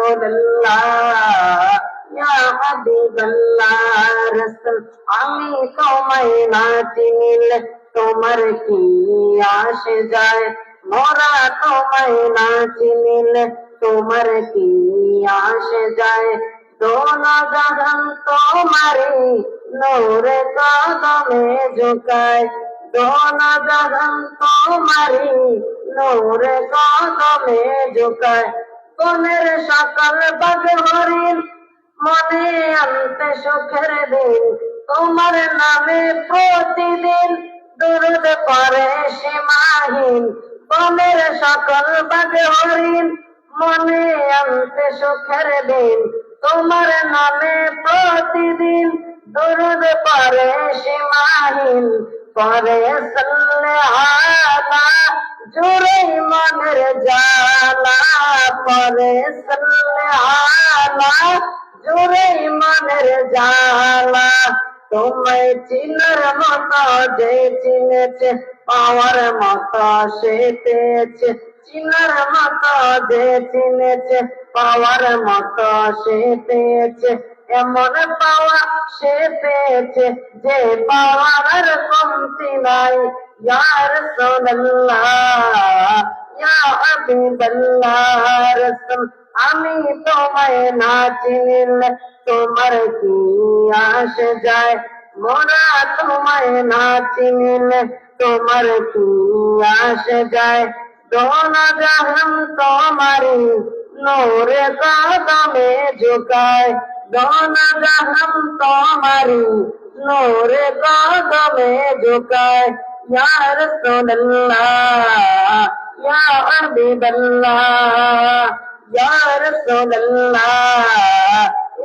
রাসূলুল্লাহ ইয়া হাবিবাল্লাহ রাসূল আমি তোমায় না চিনিলে তোমার কি আসে যায় মোরা তোমায় না চিনিলে তোমার কি আসে যায় দোনো জাহান তোমারি নূরে কদমে ঝুঁকায় দোনো জাহান তোমারি নূরে কদমে ঝুঁকায় কোনের সকল বাগ হরিণ মনে আনতে সুখের দিন তোমার নামে প্রতিদিন দুরুদ পড়ে সীমাহীন কোনের সকল বাগ হরিণ মনে আনতে সুখের দিন তোমার নামে প্রতিদিন দুরুদ পড়ে সীমাহীন পরে সাল্লাল্লাহু জুড়ে মনের জালা পরে সাল্লাল্লাহু জুড়ে মনের জালা তোমায় চিনার মতো যে চিনেছে পাওয়ার মতো সে পেয়েছে চিনার মতো যে চিনেছে পাওয়ার মতো সে পেয়েছে এমন পাওয়া সে পেয়েছে যে পাওয়ার কমতি নাই ইয়া রাসূলুল্লাহ ইয়া হাবিবাল্লাহ রাসূল আমি তোমায় না চিনিলে তোমার কি আসে যায় মোরা তোমায় না চিনিলে তোমার কি আসে যায় দোনো জাহান তোমারি নূরে কদমে ঝুঁকায় দোনো জাহান তোমারি নূরে কদমে ঝুঁকায় ইয়া রাসূলুল্লাহ ইয়া হাবিবাল্লাহ ইয়া রাসূলুল্লাহ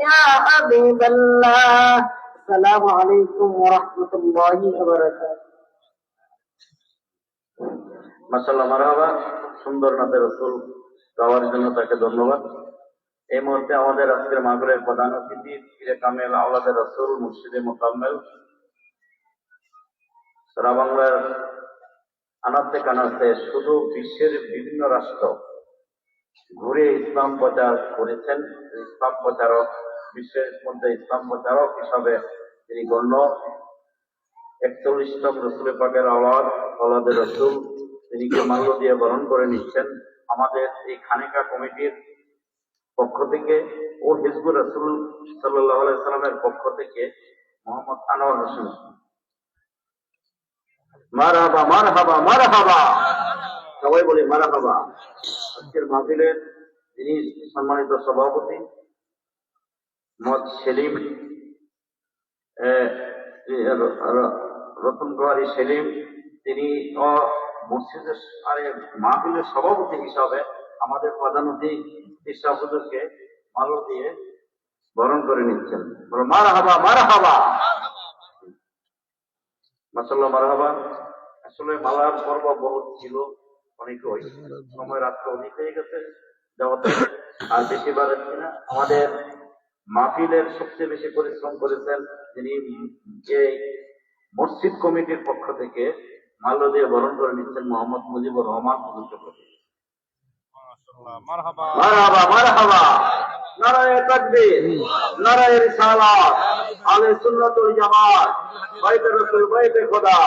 ইয়া হাবিবাল্লাহ আসসালামু আলাইকুম ওয়া রাহমাতুল্লাহি ওয়া বারাকাতুহু মাশাআল্লাহ মারহাবা সুন্দর নাতে রাসূল গাওয়ার জন্য তাকে ধন্যবাদ। এই মুহূর্তে আমাদের আজকের মাহফিলের প্রধান অতিথি পীরে কামেল আওলাদে রাসূল মুর্শিদে মুকাম্মেল সারা বাংলার আনাচে কানাচে শুধু বিশ্বের বিভিন্ন রাষ্ট্র ঘুরে ইসলাম প্রচার করেছেন। ইসলাম প্রচারক, বিশ্বের মধ্যে ইসলাম প্রচারক হিসাবে তিনি গণ্য। 41তম রাসূল পাকের আওলাদে রাসূল তিনি মাল্য দিয়ে বরণ করে নিচ্ছেন। আমাদের এই খানিকা কমিটির পক্ষ থেকে ও হিজবুর রাসূল সাল্লাল্লাহু আলাইহি সাল্লামের পক্ষ থেকে মোহাম্মদ আনোয়ার হোসেন। মারহাবা মারহাবা মারহাবা, সবাই বলি মারহাবা। আজকের মাহফিলের যিনি সম্মানিত সভাপতি মোহাম্মদ সেলিম রতন কুমারী সেলিম, তিনি মসজিদের মাহফিলের সভাপতি হিসাবে আমাদের প্রধান অতিথি হুজুরকে মাল্য দিয়ে বরণ করে নিচ্ছেন। মারহাবা মারহাবা মাশাআল্লাহ মারহাবা। আসলে মালার পর্ব বহুত ছিল, অনেক সময় রাত্র অধিক হয়ে গেছে, যাওয়াতে আর বেশি বাড়াচ্ছি না। আমাদের মাহফিলের সবচেয়ে বেশি পরিশ্রম করেছেন যিনি যে মসজিদ কমিটির পক্ষ থেকে মাল্য দিয়ে বরণ করে নিচ্ছেন মোহাম্মদ মুজিবুর রহমান হুজুর। মারহাবা মারহাবা, নারায়ে তাকবীর, নারায়ে রিসালাত, আহলে সুন্নাত ওয়াল জামাত, বাইতে রাসূল, বাইতে খোদা,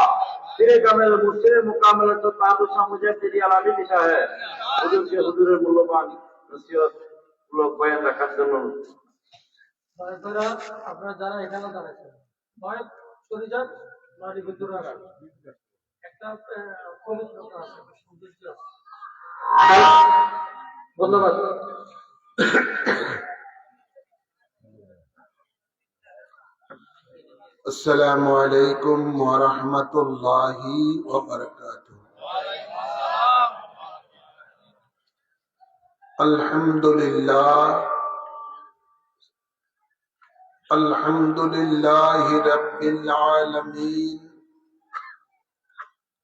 পীরে কামেল মুর্শিদে মুকাম্মেল তাহাদুস মুজাদ্দিদি আলামী সাহেব হুজুরকে হুজুরের মূল্যবান নসিহত মূলক বয়ান রাখার জন্য আপনারা যারা এখানে দাঁড়াচ্ছেন ভয় চলে যান, নয় ভিতরে একটা কমিটি আছে। ধন্যবাদ। السلام عليكم ورحمة الله وبركاته. الحمد لله رب العالمين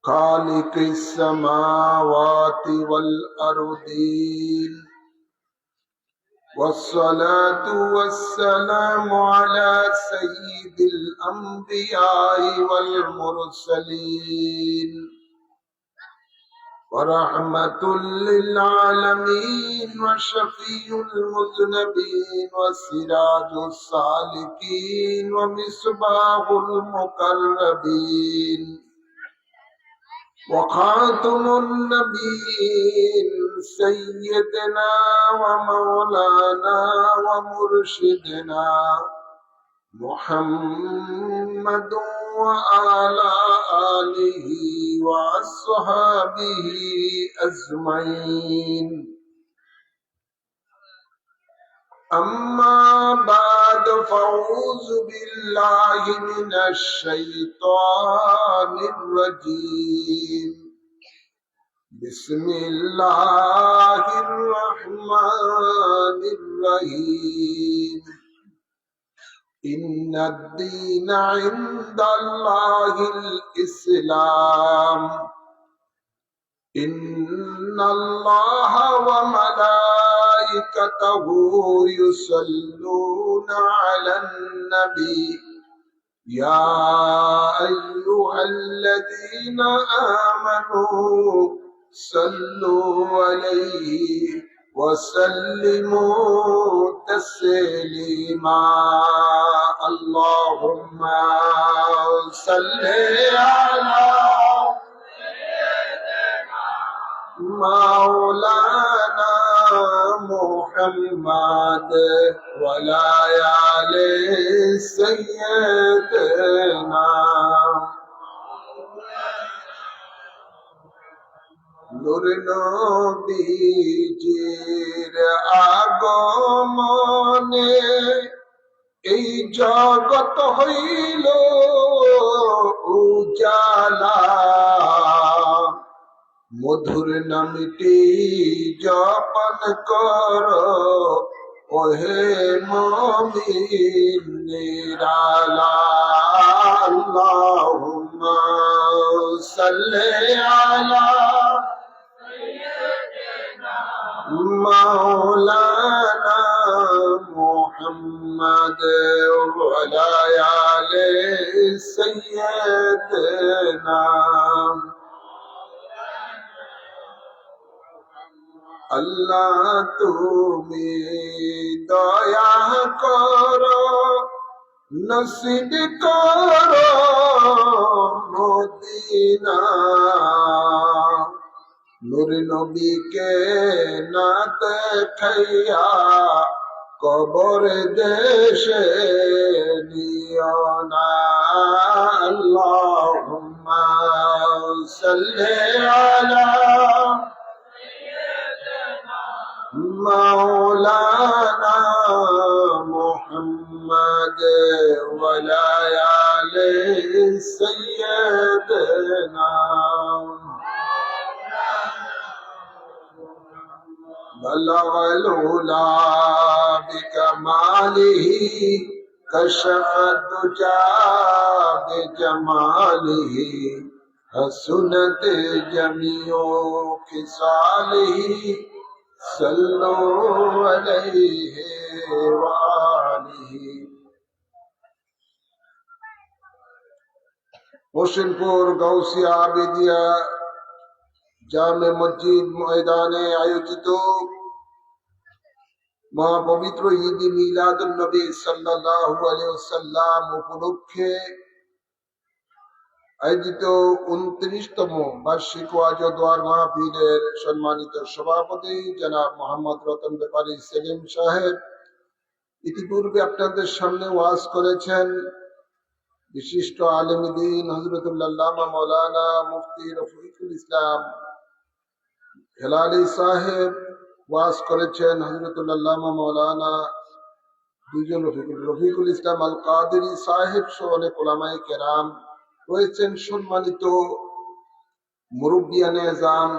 خالق السماوات والأرضين، والصلاة والسلام على سيد الأنبياء والمرسلين ورحمة للعالمين وشفيع المذنبين وسراج السالكين ومصباح المقربين وخاتم النبيين سيدنا ومولانا ومرشدنا محمد وعلى آله وأصحابه أجمعين أما بعد فأعوذ بالله من الشيطان الرجيم بسم الله الرحمن الرحيم إن الدين عند الله الإسلام إن الله وملائكته يصلون على النبي يا أيها الذين آمنوا صلوا عليه وسلموا تسليما اللهم صل على مولانا محمد وعلى آل سيدنا নূর নবীজির আগমনে এই জগৎ হইল উজালা মধুর নামটি জপন কর ওহে মুমিন নিরালা আল্লাহুম্মা সাল্লি আলা مولانا محمد وعلى آل سيدنا আল্লাহ তুমি দয়া করো নসিব করো মদিনা নূর নবীকে না দেখাইয়া কবর দেশে নিও না আল্লাহুম্মা সাল্লি আলা مولانا محمد وعلى آل سيدنا بلغ العلا بكماله كشف الدجى بجماله حسنت جميع خصاله صلوا عليه وآله হোসেনপুর গাউসিয়া আবেদিয়া জামে মসজিদ ময়দানে আয়োজিত মহাপবিত্র ঈদ মিলাদুন নবী সাল্লাল্লাহু আলাইহি ওয়াসাল্লাম উপলক্ষে আয়োজিত 29তম বার্ষিক ওয়াজ ও দোয়ার মাহফিলের সম্মানিত সভাপতি জনাব মোহাম্মদ রতন ব্যাপারী সেলিম সাহেব ইতিপূর্বে আপনাদের সামনে ওয়াজ করেছেন বিশিষ্ট আলেম দ্বীন হযরতুল্লাহ মাওলানা মুফতি রফিকুল ইসলাম হেলালি সাহেব ওয়াজ করেছেন হযরতুল্লাহ মাওলানা দুইজন রফিকুল ইসলাম আল কাদেরী সাহেব সহ অনেক উলামায়ে কেরাম রয়েছেন। সম্মানিত মুরব্বিয়ানে আযম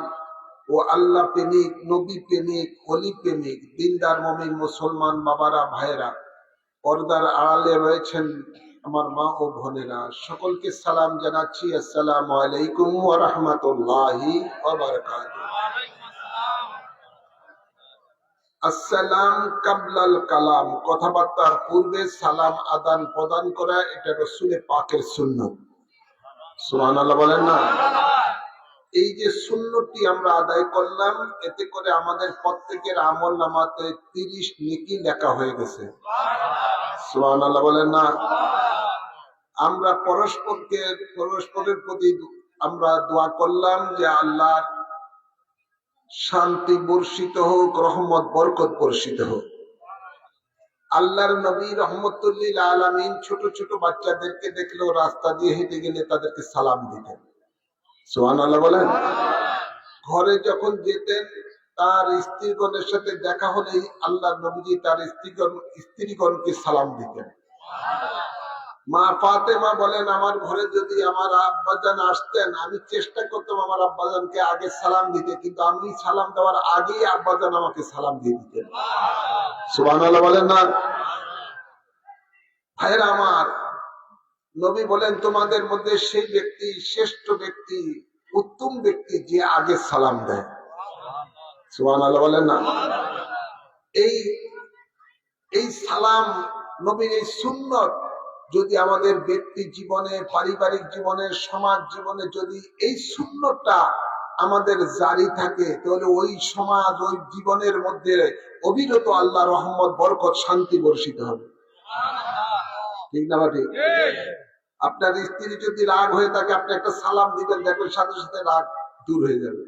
ও আল্লাহ প্রেমিক, নবী প্রেমিক, ওলি প্রেমিক, দিনদার মুমিন মুসলমান বাবারা, ভাইরা, পর্দার আড়ালে রয়েছেন আমার মা ও বোনেরা, সকলকে সালাম জানাচ্ছি। আসসালামু আলাইকুম ওয়া রাহমাতুল্লাহি ওয়া বারাকাতুহু। আসসালাম কাবলাল কালাম, কথাবার্তার পূর্বে সালাম আদান প্রদান করা, এটা রাসূল পাকের সুন্নাত। সুবহানাল্লাহ বলেন না? এই যে সুন্নতটি আমরা আদায় করলাম, এতে করে আমাদের প্রত্যেকের আমল নামাতে 30 নেকি লেখা হয়ে গেছে। সুবহানাল্লাহ বলেন না? আমরা পরস্পরের প্রতি আমরা দোয়া করলাম যে আল্লাহর শান্তি বর্ষিত হোক, রহমত বরকত বর্ষিত হোক। আল্লাহর নবী রহমতুল্লিল আলামিন ছোট ছোট বাচ্চাদেরকে দেখলেও রাস্তা দিয়ে হেঁটে গেলে তাদেরকে সালাম দিতেন। সুবহানাল্লাহ বলেন। ঘরে যখন যেতেন তার স্ত্রীগণের সাথে দেখা হলেই আল্লাহর নবীজি তার স্ত্রীগণকে সালাম দিতেন। মা ফাতেমা বলেন, আমার ঘরে যদি আমার আব্বাজান আসতেন, আমি চেষ্টা করতাম আমার আব্বাজানকে আগে সালাম দিতে, কিন্তু আমি সালাম দেওয়ার আগেই আব্বাজান আমাকে সালাম দিয়ে দিতেন। সুবহানাল্লাহ বলেন না? ভাইরা আমার, নবী বলেন তোমাদের মধ্যে সেই ব্যক্তি শ্রেষ্ঠ ব্যক্তি, উত্তম ব্যক্তি যে আগে সালাম দেয়। সুবহানাল্লাহ বলেন না? এই সালাম নবীর এই সুন্নত যদি আমাদের ব্যক্তি জীবনে, পারিবারিক জীবনে, সমাজ জীবনে যদি এই সুন্নতটা আমাদের জারি থাকে, তাহলে ওই সমাজ, ওই জীবনের মধ্যে অবিরত আল্লাহ রহমত বরকত শান্তি বর্ষিত হবে। ঠিক না ঠিক? আপনার স্ত্রী যদি রাগ হয়ে থাকে, আপনি একটা সালাম দিবেন, দেখবেন সাথে সাথে রাগ দূর হয়ে যাবে।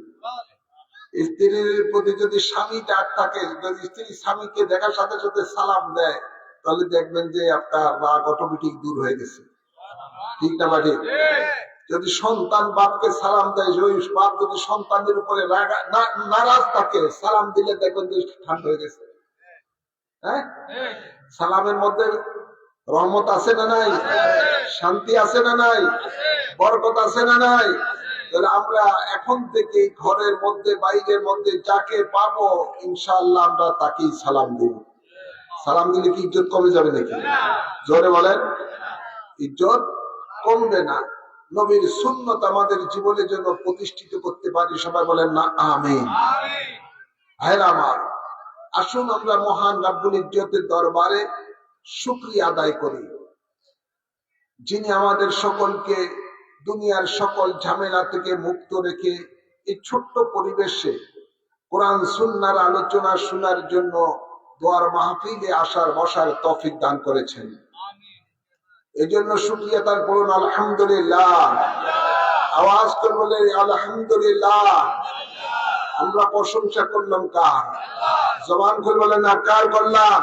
স্ত্রীর প্রতি যদি স্বামী রাগ থাকে, যদি স্ত্রী স্বামীকে দেখার সাথে সাথে সালাম দেয়, তাহলে দেখবেন যে আপনার রাগ অটোমেটিক দূর হয়ে গেছে। ঠিক না ঠিক? যদি সন্তান বাপকে সালাম দেয়, ওই বাপ যদি সন্তানের উপরে নারাজ থাকে, সালাম দিলে দেখবেন যে ঠান্ডা হয়ে গেছে। হ্যাঁ, সালামের মধ্যে রহমত আছে না নাই? শান্তি আছে না নাই? বরকত আছে না নাই? আমরা এখন থেকে ঘরের মধ্যে, বাইরের মধ্যে যাকে পাবো ইনশাআল্লাহ আমরা তাকেই সালাম দিব। সালাম দিলে কি ইজ্জত কমে যাবে নাকি? জোরে বলেন। ইজ্জত কমবে না। নবীর সুন্নত আমাদের জীবনের জন্য প্রতিষ্ঠিত করতে পারি। সবাই বলেন না আমিন। ভাইরা আমার, আসুন আমরা মহান রাব্বুল ইজ্জতের দরবারে শুকরিয়া আদায় করি, যিনি আমাদের সকলকে দুনিয়ার সকল ঝামেলা থেকে মুক্ত রেখে এই ছোট্ট পরিবেশে কোরআন সুন্নাহর আলোচনা শোনার জন্য দোয়ার মাহফিলে আসার বসার তৌফিক দান করেছেন। এজন্য শুকরিয়া তার বলুন আলহামদুলিল্লাহ। আওয়াজ করে বলে আলহামদুলিল্লাহ। আমরা প্রশংসা করলাম কার? জবান করে বলেন না কার করলাম?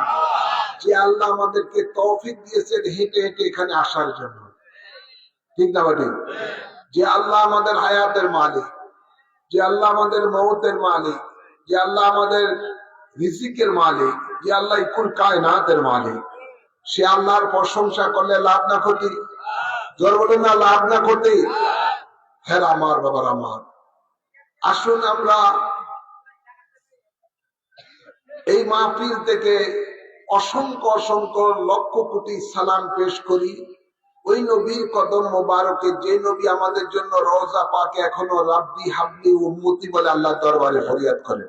যে আল্লাহ আমাদেরকে তৌফিক দিয়েছেন হেঁটে হেঁটে এখানে আসার জন্য। ঠিক না ঠিক? যে আল্লাহ আমাদের হায়াতের মালিক, যে আল্লাহ আমাদের মওতের মালিক, যে আল্লাহ আমাদের রিজিকের মালিক, যে আল্লাহ কুল কায়নাতের মালিক, সে আল্লাহর প্রশংসা করলে লাভ না ক্ষতি? জোর বলেন না লাভ না ক্ষতি? হ্যাঁ আমার বাবার আমার, আসুন আমরা এই মাহফিল থেকে অসংখ্য অসংখ্য লক্ষ কোটি সালাম পেশ করি ওই নবীর কদম মোবারকে, যে নবী আমাদের জন্য রওজা পাকে এখনো রাব্বি হাবলি উম্মতি বলে আল্লাহ দরবারে ফরিয়াদ করে।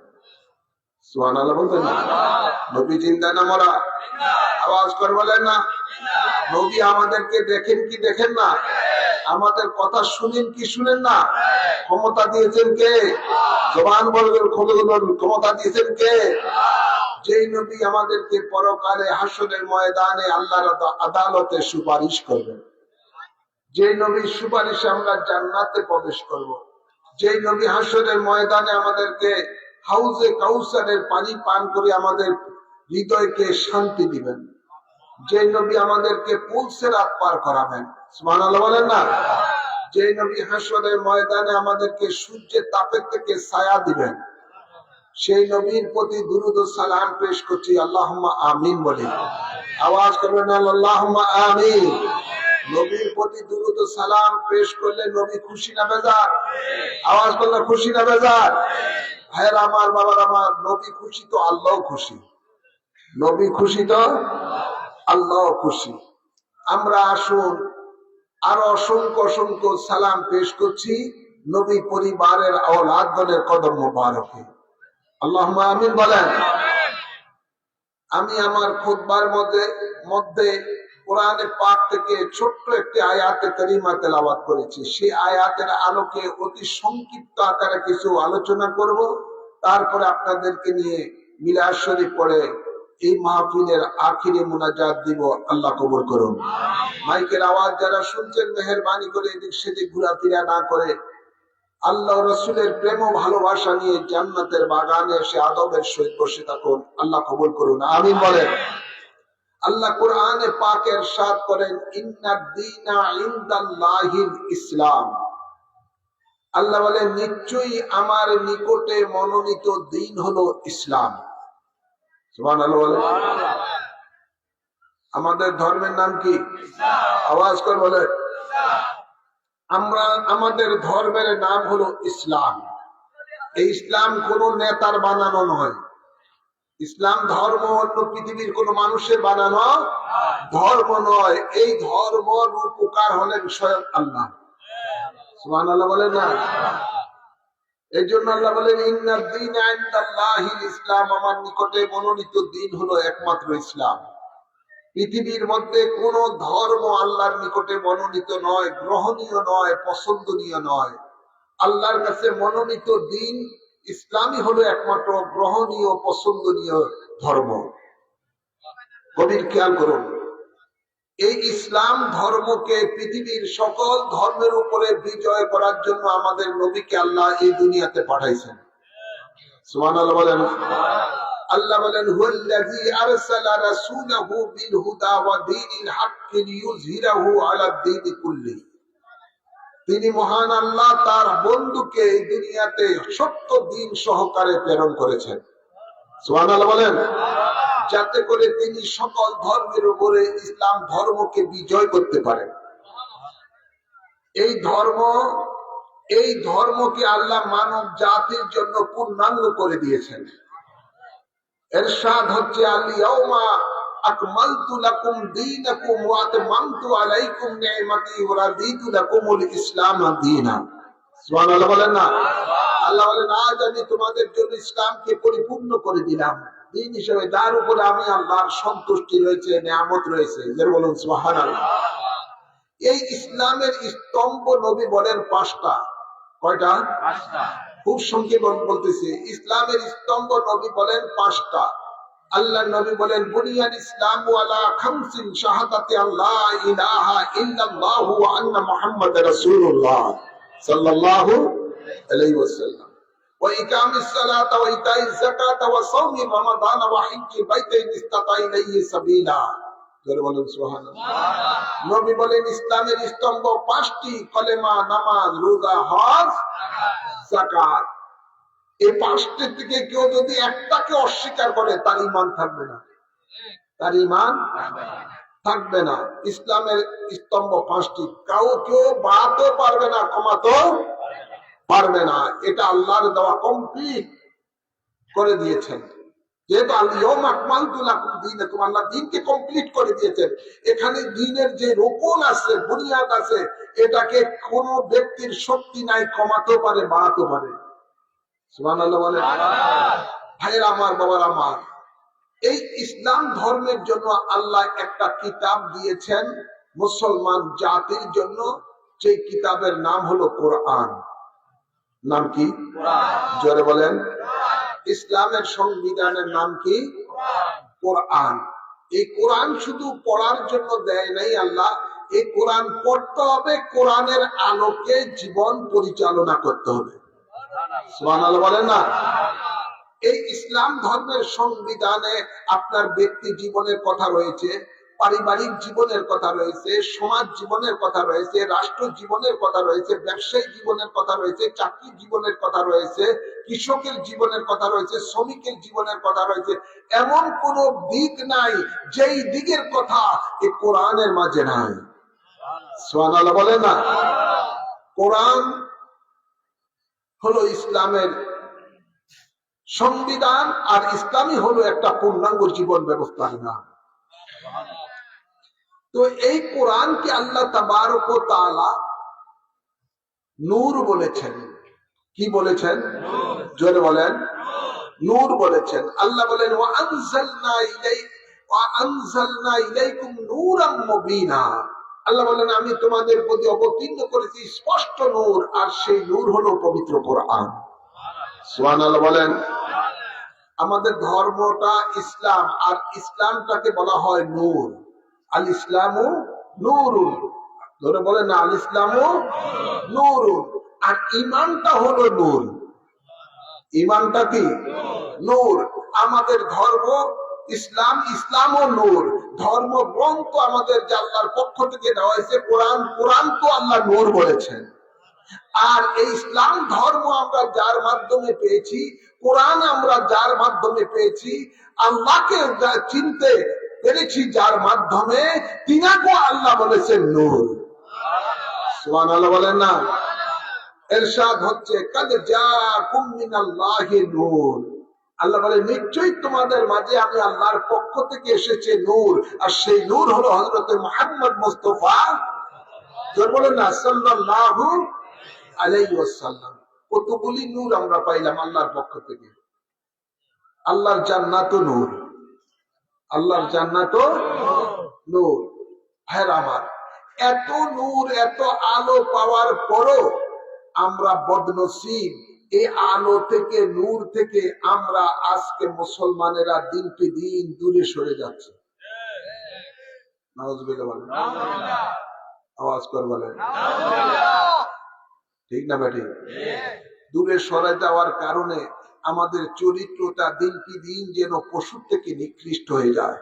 সুবহানাল্লাহ বলবেন না? নবী জিন্দা না মরা? আওয়াজ করে বলেন না। নবী আমাদেরকে দেখেন কি দেখেন না? আমাদের কথা শুনেন কি শুনেন না? ক্ষমতা দিয়েছেন কে? জবান বলবেন, ক্ষমতা দিয়েছেন কে? যেই নবী আমাদেরকে পরকালে হাসরের ময়দানে আল্লাহর আদালতে সুপারিশ করবেন, যে নবীর সুপারিশে আমরা জান্নাতে প্রবেশ করব, যে নবী হাসরের ময়দানে আমাদেরকে হাউজে কাউসারের পানি পান করে আমাদের হৃদয়কে শান্তি দিবেন, যে নবী আমাদেরকে পুলসিরাত পার করাবেন। সুবহানাল্লাহ বলেন না? যে নবী হাসরের ময়দানে আমাদেরকে সূর্যের তাপের থেকে ছায়া দিবেন, সেই নবীর প্রতি দুরূদ ও সালাম পেশ করছি। আল্লাহুম্মা আমিন বলি। আওয়াজ করবেন আল্লাহুম্মা আমিন। নবীর প্রতি দুরূদ ও সালাম পেশ করলে নবী খুশি না বেজার? আওয়াজ করলে খুশি না বেজার? ভাইরা আমার, বাবার আমার, নবী খুশি তো আল্লাহ খুশি। নবী খুশি তো আল্লাহ খুশি। আমরা আসুন আরো অসংখ্য অসংখ্য সালাম পেশ করছি নবী পরিবারের আওলাদগণের কদম মোবারকে। আল্লাহুম্মা আমিন বলেন। আমি আমার খুতবার মধ্যে কোরআনে পাক থেকে ছোট্ট একটি আয়াতে কারিমা তেলাওয়াত করেছি। সেই আয়াতের আলোকে অতি সংক্ষিপ্ত আকারে কিছু আলোচনা করব, তারপরে আপনাদেরকে নিয়ে মিলাদ শরীফ পড়ে এই মাহফিলের আখিরি মুনাজাত দিব। আল্লাহ কবুল করুন। মাইকের আওয়াজ যারা শুনছেন মেহেরবানি করে এদিক সেদিক ঘোরাফেরা না করে আল্লাহ রসুলের প্রেম ও ভালোবাসা নিয়ে জান্নাতের বাগানে এসে আদবের সহিত বসে থাকুন। আল্লাহ কবুল করুন, আমিন বলেন। আল্লাহ কোরআনে পাকে ইরশাদ করেন, ইন্নাদ দীনা ইনদাল্লাহিল ইসলাম। আল্লাহ বলেন, নিশ্চয়ই আমার নিকটে মনোনীত দিন হলো ইসলাম। সুবহানাল্লাহ বলেন। আমাদের ধর্মের নাম কি? আওয়াজ করে বলে। আমাদের ধর্মের নাম হলো ইসলাম। এই ইসলাম কোন নেতার বানানো নয়। ইসলাম ধর্ম অন্য পৃথিবীর কোন মানুষের বানানো ধর্ম নয়। এই ধর্ম উপকার হলেন স্বয়ং আল্লাহ। সুবহানাল্লাহ বলেন না? এই জন্য আল্লাহ বলেন, ইন্নাদ দীনা ইনদাল্লাহিল ইসলাম। আমার নিকটে মনোনীত দিন হলো একমাত্র ইসলাম। পৃথিবীর মধ্যে কোন ধর্ম আল্লাহর নিকটে মনোনীত নয়, গ্রহণীয় নয়, পছন্দনীয় নয়। আল্লাহর কাছে মনোনীত দিন ইসলামই হলো একমাত্র গ্রহণীয় পছন্দনীয় ধর্ম। গভীর খেয়াল করুন, এই ইসলাম ধর্মকে পৃথিবীর সকল ধর্মের উপরে বিজয় করার জন্য আমাদের নবীকে আল্লাহ এই দুনিয়াতে পাঠাইছেন। সুবহানাল্লাহ বলেন। আল্লাহ বলেন, হুয়াল্লাযী আরসালা রাসূলাহু বিল হুদা ওয়া দীনিল হাক্কি লিইয়ুযহিরাহু আলাদ দীনি কুল্লি। তিনি মহান আল্লাহ তার বন্ধুকে এই দুনিয়াতে সত্য দিন সহকারে প্রেরণ করেছেন। সুবহানাল্লাহ বলেন। যাতে করে তিনি সকল ধর্মের উপরে ইসলাম ধর্মকে বিজয় করতে পারেন। এই ধর্মকে আল্লাহ মানব জাতির জন্য পূর্ণাঙ্গ করে দিয়েছেন। ইরশাদ হচ্ছে, আল-ইয়াউমা আকমালতু লাকুম দীনাকুম ওয়া আতমামতু আলাইকুম নি'মাতি ওয়া রাদিতু লাকুমুল ইসলাম দীনা। সুবহানাল্লাহ বলেন না? আল্লাহ বলেন, আজ আমি তোমাদের জন্য ইসলামকে পরিপূর্ণ করে দিলাম দিন হিসেবে, যার উপরে আমি আল্লাহর সন্তুষ্টি রয়েছে, নিয়ামত রয়েছে। যারা বলুন সুবহানাল্লাহ। এই ইসলামের স্তম্ভ নবী বলেন 5টা। কয়টা? 5টা। খুব সংক্ষেপে বলতেছি, ইসলামের স্তম্ভ নবী বলেন 5টা। আল্লাহ নবী বলেন, বুনিয়াল ইসলামু আলা খামসিন শাহাদাতি আল্লাহ ইলাহা ইল্লাল্লাহু ওয়া আন্না মুহাম্মাদার রাসূলুল্লাহ সাল্লাল্লাহু আলাইহি ওয়াসাল্লাম ওয়া ইকামিস সালাতা ওয়া ইতাইজ যাকাতা ওয়া সাওমি রমাদান ওয়া হিজ্জি বাইতি ইসতাতা ইলাইহি সাবিলা। যারা বলেন সুবহানাল্লাহ। নবী বলেন, ইসলামের স্তম্ভ 5টি, কলেমা, নামাজ, রোজা, হজ, যাকাত। এই 5টি থেকে কেউ যদি একটাকে অস্বীকার করে তার ঈমান থাকবে না, তার ঈমান থাকবে না। ইসলামের স্তম্ভ 5টি, কেউ বাড়াতেও পারবে না, কমাতেও পারবে না। এটা আল্লাহর দেওয়া কমপ্লিট করে দিয়েছেন। যেহেতু আল-ইয়াউমা আকমালতু লাকুম দীনাকুম, আল্লাহ দ্বীনকে কমপ্লিট করে দিয়েছেন। এখানে দ্বীনের যে রোকন আছে, বুনিয়াদ আছে, এটাকে কোন ব্যক্তির শক্তি নাই, কমাতেও পারে, বাড়াতেও পারে। সুবহানাল্লাহ বলেন। ভাইয়েরা আমার, বাবার আমার, এই ইসলাম ধর্মের জন্য আল্লাহ একটা কিতাব দিয়েছেন মুসলমান জাতির জন্য। সেই কিতাবের নাম হলো কোরআন। নাম কি? জোরে বলেন। ইসলামের সংবিধানের নাম কি? কোরআন। এই কোরআন শুধু পড়ার জন্য দেয় নাই আল্লাহ, এই কোরআন পড়তে হবে, কোরআনের আলোকে জীবন পরিচালনা করতে হবে। সুবহানাল্লাহ বলেন না? এই ইসলাম ধর্মের সংবিধানে আপনার ব্যক্তি জীবনের কথা রয়েছে, পারিবারিক জীবনের কথা রয়েছে, সমাজ জীবনের কথা রয়েছে, রাষ্ট্র জীবনের কথা রয়েছে, ব্যবসায়ী জীবনের কথা রয়েছে, চাকরি জীবনের কথা রয়েছে, কৃষকের জীবনের কথা রয়েছে, শ্রমিকের জীবনের কথা রয়েছে। এমন কোন দিক নাই যেই দিকের কথা এই কোরআনের মাঝে নাই। সুবহানাল্লাহ বলেন না? কোরআন হলো ইসলামের সংবিধান, আর ইসলামই হলো একটা পূর্ণাঙ্গ জীবন ব্যবস্থার নাম। তো এই কোরআনকে আল্লাহ তাবারক ওয়া তাআলা নূর বলেছেন। কি বলেছেন? জোরে বলেন। নূর বলেছেন। আল্লাহ বলেন, ওয়া আনজালনা ওয়া আনজালনা ইলাইকুম নূরাম মুবিনা। আল্লাহ বলেন আমি তোমাদের প্রতি অবতীর্ণ করেছি স্পষ্ট নূর, আর সেই নূর হলো পবিত্র কোরআন। সুবহানাল্লাহ বলেন। আমাদের ধর্মটা ইসলাম, আর ইসলামটাকে বলা হয় নূর। আল ইসলামু নূরুন, ধরে বলেন না, আল ইসলামু নূরুন। আর ঈমানটা হলো নূর। ঈমানটা কি? নূর। আমাদের ধর্ম ইসলাম, ইসলামও নূর। ধর্ম গ্রন্থ আমাদের যে আল্লাহর পক্ষ থেকে দেওয়া হয়েছে কোরআন, কোরআন তো আল্লাহ নূর বলেছেন। আর এই ইসলাম ধর্ম আমরা যার মাধ্যমে পেয়েছি, কোরআন আমরা যার মাধ্যমে পেয়েছি, আল্লাহকে চিনতে পেরেছি যার মাধ্যমে, তিনাকেও আল্লাহ বলেছেন নূর। সুবহানাল্লাহ বলেন না। ইরশাদ হচ্ছে কাদ জাআকুম মিনাল্লাহি নূর। আল্লাহ বলে নিশ্চয়ই তোমাদের মাঝে আমি আল্লাহর পক্ষ থেকে এসেছে নূর, আর সেই নূর হলো হযরত মুহাম্মদ মুস্তাফা, যার বলেন না সাল্লাল্লাহু আলাইহি ওয়াসাল্লাম। কতগুলি নূর আমরা পাইলাম আল্লাহর পক্ষ থেকে। আল্লাহর জান্নাতও নূর, আল্লাহর জান্নাতও নূর। ভাইরা আমার, এত নূর এত আলো পাওয়ার পরও আমরা বদনসিব। এই আলো থেকে, নূর থেকে আমরা আজকে মুসলমানেরা দিনকে দিন দূরে সরে যাচ্ছে। নাউজুবিল্লাহ বলেন, আওয়াজ করে বলেন ঠিক না বেটি? দূরে সরে যাওয়ার কারণে আমাদের চরিত্রটা দিনকে দিন যেন পশুর থেকে নিকৃষ্ট হয়ে যায়।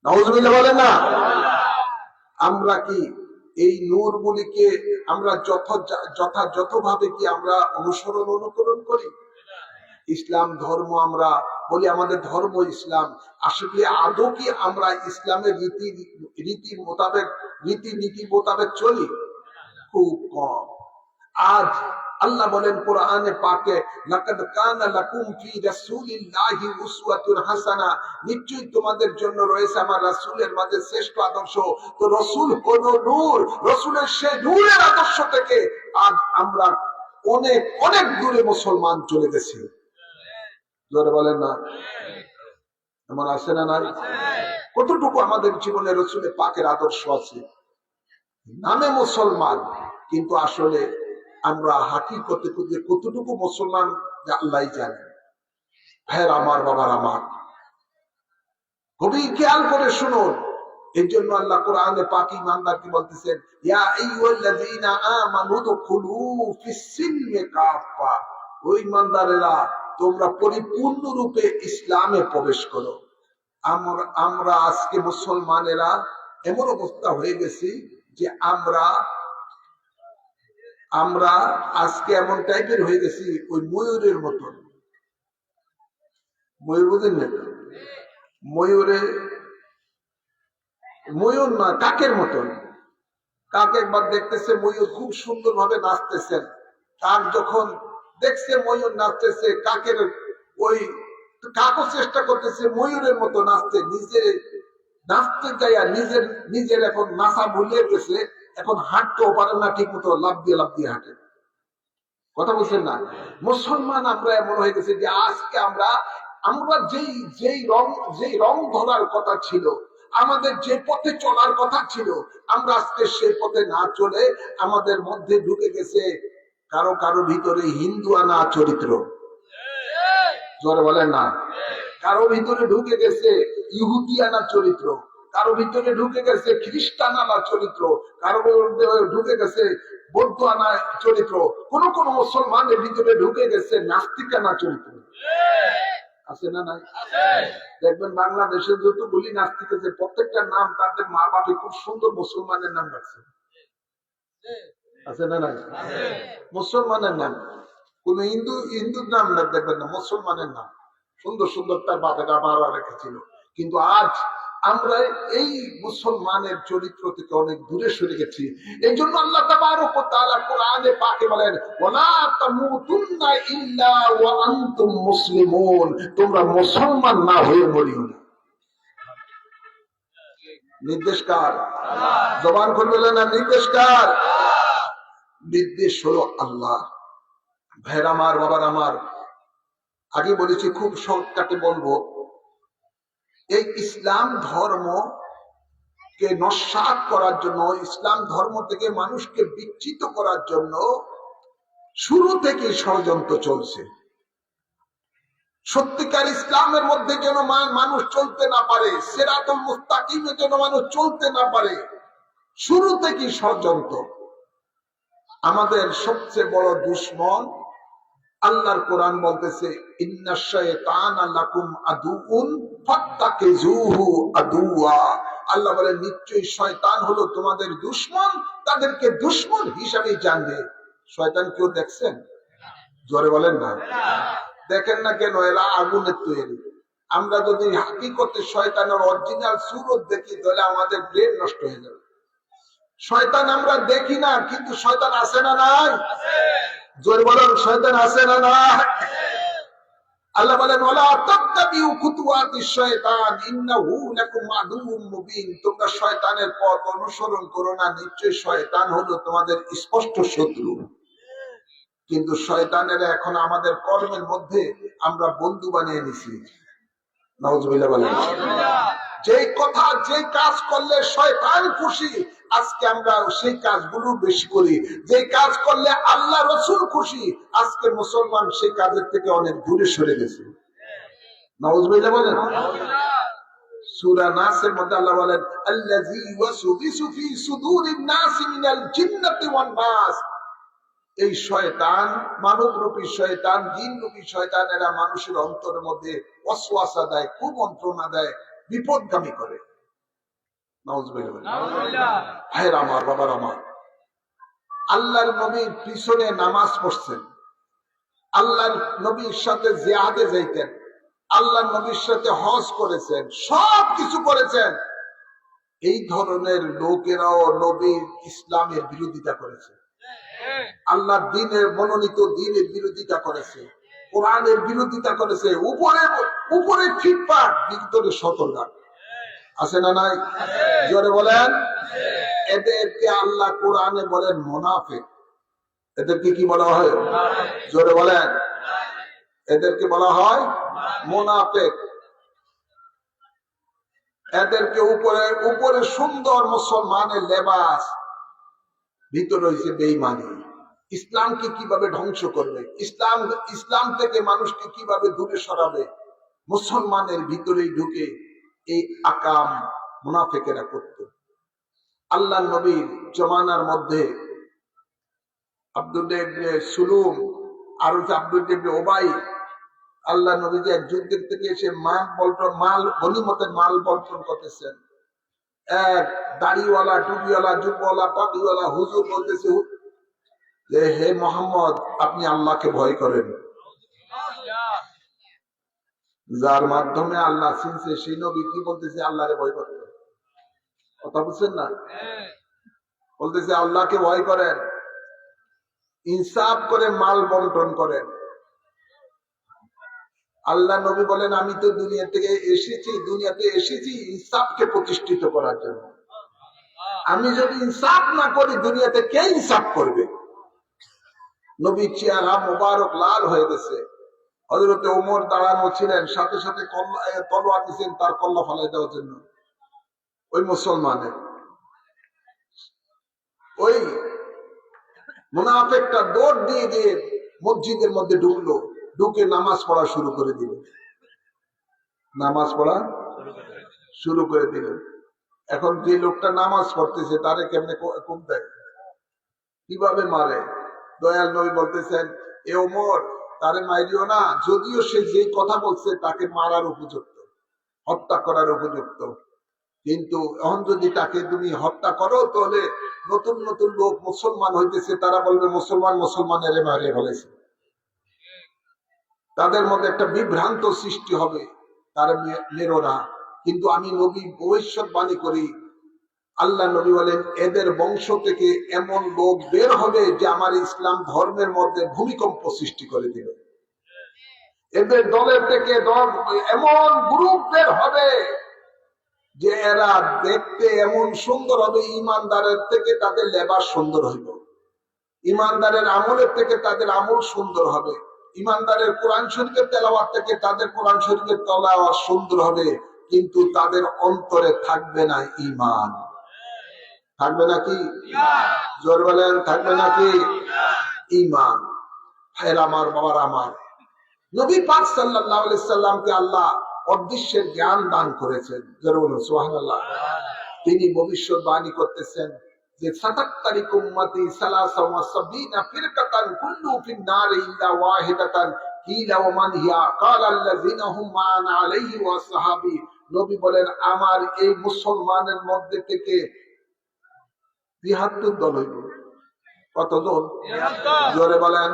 নাউজুবিল্লাহ বলেন না। আমরা কি এই নূর গুলিকে আমরা যথাযথভাবে কি আমরা অনুকরণ করি? ইসলাম ধর্ম আমরা বলি আমাদের ধর্ম ইসলাম, আসলে আদৌ কি আমরা ইসলামের রীতি মোতাবেক চলি? খুব কম। আজ আল্লাহ বলেন কোরআনে পাকে, লাকাদ কানা লাকুম ফি রাসূলিল্লাহি উসওয়াতুন হাসানা, নিশ্চয়ই তোমাদের জন্য রয়েছে আমার রাসূলের মাঝে শ্রেষ্ঠ আদর্শ। তো রাসূল হলো নূর, রাসূলের সেই নূরের আদর্শ থেকে আজ আমরা অনেক অনেক দূরে মুসলমান চলে গেছি। জোরে বলেন না, এমন আছে না নাই? কতটুকু আমাদের জীবনে রাসূলের পাকের আদর্শ আছে? নামে মুসলমান, কিন্তু আসলে আমরা হাকিকতে কতটুকু মুসলমান আল্লাহ জানেন। ভাইয়ের আমার, বাবার আমার, খুবই খেয়াল করে শুনুন। এই জন্য আল্লাহ কোরআনে পাক ঈমানদারকে বলতেছেন, ইয়া আইয়ুহাল্লাযীনা আমানু দুখুলু ফিস-সিলমি কাফা, ও ঈমানদারেরা তোমরা পরিপূর্ণ রূপে ইসলামে প্রবেশ করো। আমরা আজকে মুসলমানেরা এমন অবস্থা হয়ে গেছি যে আমরা আজকে এমন টাইপের হয়ে গেছি ওই ময়ূরের মতন। ময়ূর বুঝেন না? ময়ূর নয়, কাকের মতন। কাক একবার দেখতেছে ময়ূর খুব সুন্দর ভাবে নাচতেছেন। কাক যখন দেখছে ময়ূর নাচতেছে, কাকও চেষ্টা করতেছে ময়ূরের মতো নাচতে। নাচতে যাইয়া নিজের এখন নাচা ভুলিয়ে গেছে, এখন হাঁটতেও পারে না ঠিক মতো, লাফ দিয়ে হাঁটে। কথা বলছেন না? মুসলমান আমরা এমন হয়ে গেছে যে আজকে আমরা যেই রং ধরার কথা ছিল, আমাদের যে পথে চলার কথা ছিল, আমরা আজকে সেই পথে না চলে আমাদের মধ্যে ঢুকে গেছে কারো ভিতরে হিন্দু আনা চরিত্র। জোরে বলেন না। কারো ভিতরে ঢুকে গেছে ইহুদি আনা চরিত্র, কারো ভিতরে ঢুকে গেছে খ্রিস্টান আনা চরিত্র, কারো ঢুকে গেছে বৌদ্ধ আনা চরিত্র, কোন মুসলমানের ভিতরে ঢুকে গেছে নাস্তিক আনা চরিত্র। আছে না নাই? দেখবেন বাংলাদেশের যতগুলি নাস্তিক আছে প্রত্যেকটা নাম তাদের মা বাবা খুব সুন্দর মুসলমানের নাম রাখছে। আছে না নাই? মুসলমানের নাম, কোন হিন্দুর নাম দেখবেন না, মুসলমানের নাম সুন্দর সুন্দর তার বাপেরা বাবা রেখেছিল। কিন্তু আজ আমরা এই মুসলমানের চরিত্র থেকে অনেক দূরে সরে গেছি। এই জন্য আল্লাহ তাবারক ওয়া তাআলা কোরআনে পাকে বলেন, ওয়ালা তামুতুন্না ইল্লা ওয়া আনতুম মুসলিমুন, তোমরা মুসলমান না হয়ে মরিও না। নির্দেশ কার? জবান খুলে বলেন না, নির্দেশ কার? নির্দেশ হলো আল্লাহ। ভাইরা আমার, বাবার আমার, আগে বলেছি খুব শর্টকাটে বলবো, এই ইসলাম ধর্ম কে নস্যাৎ করার জন্য, ইসলাম ধর্ম থেকে মানুষকে বিচ্যুত করার জন্য শুরু থেকে ষড়যন্ত্র চলছে। সত্যিকার ইসলামের মধ্যে যেন মানুষ চলতে না পারে, সিরাতুল মুস্তাকিমে যেন মানুষ চলতে না পারে, শুরু থেকে ষড়যন্ত্র। আমাদের সবচেয়ে বড় দুশমন আল্লাহর কোরআন বলতেছে, ইন্নাশ শায়তানা লাকুম আদুউন ফাত্তাকিজুহু আদুওয়া। আল্লাহ বলেন নিশ্চয়ই শয়তান হলো তোমাদের দুশমন, তাদেরকে দুশমন হিসাবে জানবে। শয়তান কেউ দেখছেন? জোরে বলেন না। দেখেন না কেন? এরা আগুনের তৈরি। আমরা যদি হাকিকতে শয়তানের অরিজিনাল সুরত দেখি তাহলে আমাদের ব্রেন নষ্ট হয়ে যাবে। শয়তান আমরা দেখি না, কিন্তু শয়তান আছে না নাই? জোরে বলেন, শয়তান আছে না নাই? আল্লাহ বলেন, ওয়ালা তাত্তাবিউ খুতুওয়াতিশ শায়তান ইন্নাহু লাকুম আদুউম মুবিন। তোমরা শয়তানের পথ অনুসরণ করো না, নিশ্চয়ই শয়তান হলো তোমাদের স্পষ্ট শত্রু। কিন্তু শয়তানেরা এখন আমাদের কর্মের মধ্যে আমরা বন্ধু বানিয়ে নিছি। নাউজুবিল্লাহ বলেন। যেই কথা যে কাজ করলে শয়তান খুশি, আজকে আমরা সেই কাজগুলো বেশি করি। যে কাজ করলে আল্লাহ রসুল খুশি, আজকে মুসলমান সেই কাজের থেকে অনেক দূরে সরে গেছে। নাউজুবিল্লাহ বলেন। সূরা নাসের মধ্যে আল্লাহ বলেন, আল্লাযী ওয়াসওয়িসু ফী সুদুরিন নাসি মিনাল জিন্নাতি ওয়ান নাস। এই শয়তান, মানবরূপী শয়তান, জিনরূপী শয়তান, এরা মানুষের অন্তরের মধ্যে ওয়াসওয়াসা দেয়, কুমন্ত্রণা দেয়, বিপদগামী করে। ভাইয়ের আমার, বাবার আমার, আল্লাহর নবীর পিছনে নামাজ পড়ছেন, আল্লাহর নবীর সাথে জিহাদে যাইতেন, আল্লাহর নবীর সাথে হজ করেছেন, সব কিছু করেছেন। এই ধরনের লোকেরাও নবীর ইসলামের বিরোধিতা করেছে, আল্লাহর দ্বীনের মনোনীত দ্বীনের বিরোধিতা করেছে, কোরআনের বিরোধিতা করেছে। উপরে উপরে ফিটপাট, ভিতরে সতর্ক আছে না নাই? জোরে বলেন। এদেরকে আল্লাহ কোরআনে বলেন মুনাফিক। এদেরকে কি বলা হয়? জোরে বলেন। এদেরকে বলা হয় মুনাফিক। এদেরকে উপরে উপরে সুন্দর মুসলমানের লেবাস, ভিতরে হয়েছে বেঈমানি। ইসলামকে কিভাবে ধ্বংস করবে, ইসলাম থেকে মানুষকে কিভাবে দূরে সরাবে, মুসলমানের ভিতরেই ঢুকে এই আকাম মুনাফিকেরা করত। আল্লাহ নবীর জমানার মধ্যে আব্দুল্লাহ ইবনে সুলুম আর আব্দুল্লাহ ইবনে উবাই, আল্লাহ নবী যে এক যুদ্ধের থেকে এসে মাল গনিমতের মাল বন্টন করতেছেন, এক দাড়িওয়ালা, টুপিওয়ালা, জুব্বাওয়ালা, পাগড়িওয়ালা হুজুর বলতেছে যে, হে মোহাম্মদ, আপনি আল্লাহকে ভয় করেন। যার মাধ্যমে আল্লাহ চিনছে সেই নবী কি বলতেছে? আল্লাহরে ভয় করতে। কথা বুঝছেন না? বলতেছে আল্লাহকে ভয় করেন, ইনসাফ করে মাল বন্টন করেন। আল্লাহ নবী বলেন, আমি তো দুনিয়াতে এসেছি ইনসাফকে প্রতিষ্ঠিত করার জন্য। আমি যদি ইনসাফ না করি, দুনিয়াতে কে ইনসাফ করবে? নবীর চেহারা মোবারক লাল হয়ে গেছে। হযরতে ওমর দাঁড়ানো ছিলেন, সাথে সাথে তলোয়ার দিয়েছেন তার কল্লা ফালাই দেওয়ার জন্য। ওই মুসলমানের ওই মুনাফিকটা দৌড় দিয়ে দিয়ে মসজিদের মধ্যে ঢুকলো, ঢুকে নামাজ পড়া শুরু করে দিল। নামাজ পড়া শুরু করে দিল। এখন যে লোকটা নামাজ পড়তেছে তারে কেমনে কোপ দেয়, কিভাবে মারে? দয়াল নবী বলতেছেন, এ ওমর, তারে মারিও না, যদিও সে যে কথা বলছে তাকে মারার উপযুক্ত, হত্যা করার উপযুক্ত, কিন্তু এখন যদি তাকে তুমি হত্যা করো তাহলে নতুন নতুন লোক মুসলমান হইতেছে, তারা বলবে মুসলমানের মারিয়ে ফেলেছে। তাদের মধ্যে একটা বিভ্রান্ত সৃষ্টি হবে, তারা মেরো না। কিন্তু আমি নবী ভবিষ্যৎবাণী করি, আল্লাহ নবী বলেন, এদের বংশ থেকে এমন লোক বের হবে যে আমার ইসলাম ধর্মের মধ্যে ভূমিকম্প সৃষ্টি করে দিবে। এদের দলের থেকে এমন গ্রুপ বের হবে যে এরা দেখতে এমন সুন্দর হবে, ইমানদারের থেকে তাদের লেবাস সুন্দর হইব, ইমানদারের আমলের থেকে তাদের আমল সুন্দর হবে, ইমানদারের কোরআন শরীফের তেলাওয়াত থেকে তাদের কোরআন শরীফের তেলাওয়াত সুন্দর হবে। কিন্তু তাদের অন্তরে থাকবে না ঈমান। থাকবে নাকি? জোর বলেন, থাকবে নাকি ঈমান? ভাইয়ের আমার, বাবার আমার, নবী পাক সাল্লাল্লাহু আলাইহি সাল্লামকে আল্লাহ অদৃশ্যের জ্ঞান দান করেছেন। জোরে বলুন সুবহানাল্লাহ। তিনি ভবিষ্যৎবাণী করতেছেন যে সাতাত্তারিক উম্মতি সালাসা ওয়া সাবিনা ফিরকাতান কুল্লু ফিন নারি ইল্লা ওয়াহিদাতান কিলা ওয়া মান হিয়া ক্বালা আল্লাযিনা হুম মা'আনা আলাইহি ওয়া সাহাবী। নবী বলেন আমার এই মুসলমানের মধ্যে থেকে ৭৩ দল হইল। কত দল? জোরে বলেন।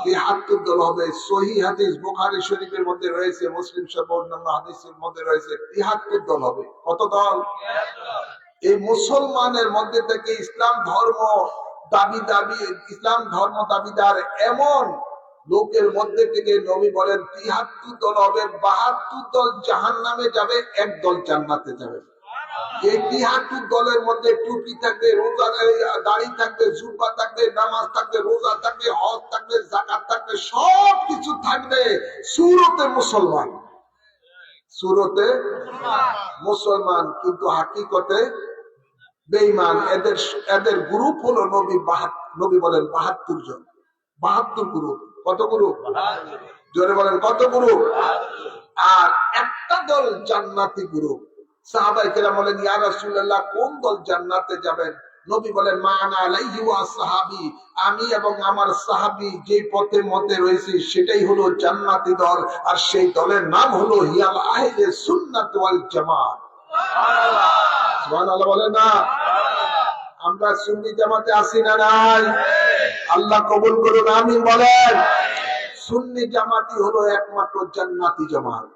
৭৩ দল হবে। সহিহ হাদিস বুখারী শরীফের মধ্যে রয়েছে, মুসলিম শরীফ অন্যান্য হাদিসের মধ্যে রয়েছে ৭৩ দল হবে। কত দল? এই মুসলমানের মধ্যে থেকে ইসলাম ধর্ম দাবিদার এমন লোকের মধ্যে থেকে নবী বলেন ৭৩ দল হবে। ৭২ দল জাহান্নামে যাবে, এক দল জান্নাতে যাবে। এই ৭৩ দলের মধ্যে টুপি থাকবে, রোজা দাড়ি থাকবে, জুব্বা থাকবে, নামাজ থাকবে, রোজা থাকবে, হজ থাকবে, যাকাত থাকবে, সব কিছু থাকবে। সুরতে মুসলমান, সুরতে মুসলমান, কিন্তু হাকিকতে বেঈমান। এদের গ্রুপ হলো নবী বলেন ৭২ জন। ৭২ গ্রুপ। কত গ্রুপ? জোরে বলেন কত গ্রুপ? আর একটা দল জান্নাতি গ্রুপ। সাহাবায়ে কেরাম বলেন ইয়া রাসূলুল্লাহ কোন দল জান্নাতে যাবেন? নবী বলেন মা'আনা আলাইহি ওয়া সাহাবী, আমি এবং আমার সাহাবী যে পথে মতে রয়েছে সেটাই হলো জান্নাতি দল। আর সেই দলের নাম হলো হিয়াল আহলে সুন্নাত ওয়াল জামাত। সুবহানাল্লাহ, সুবহানাল্লাহ বলেন না? আমরা সুন্নি জামাতে আছি না নাই? আল্লাহ কবুল করুন, আমিন বলেন। সুন্নি জামাতি হলো একমাত্র জান্নাতি জামাত।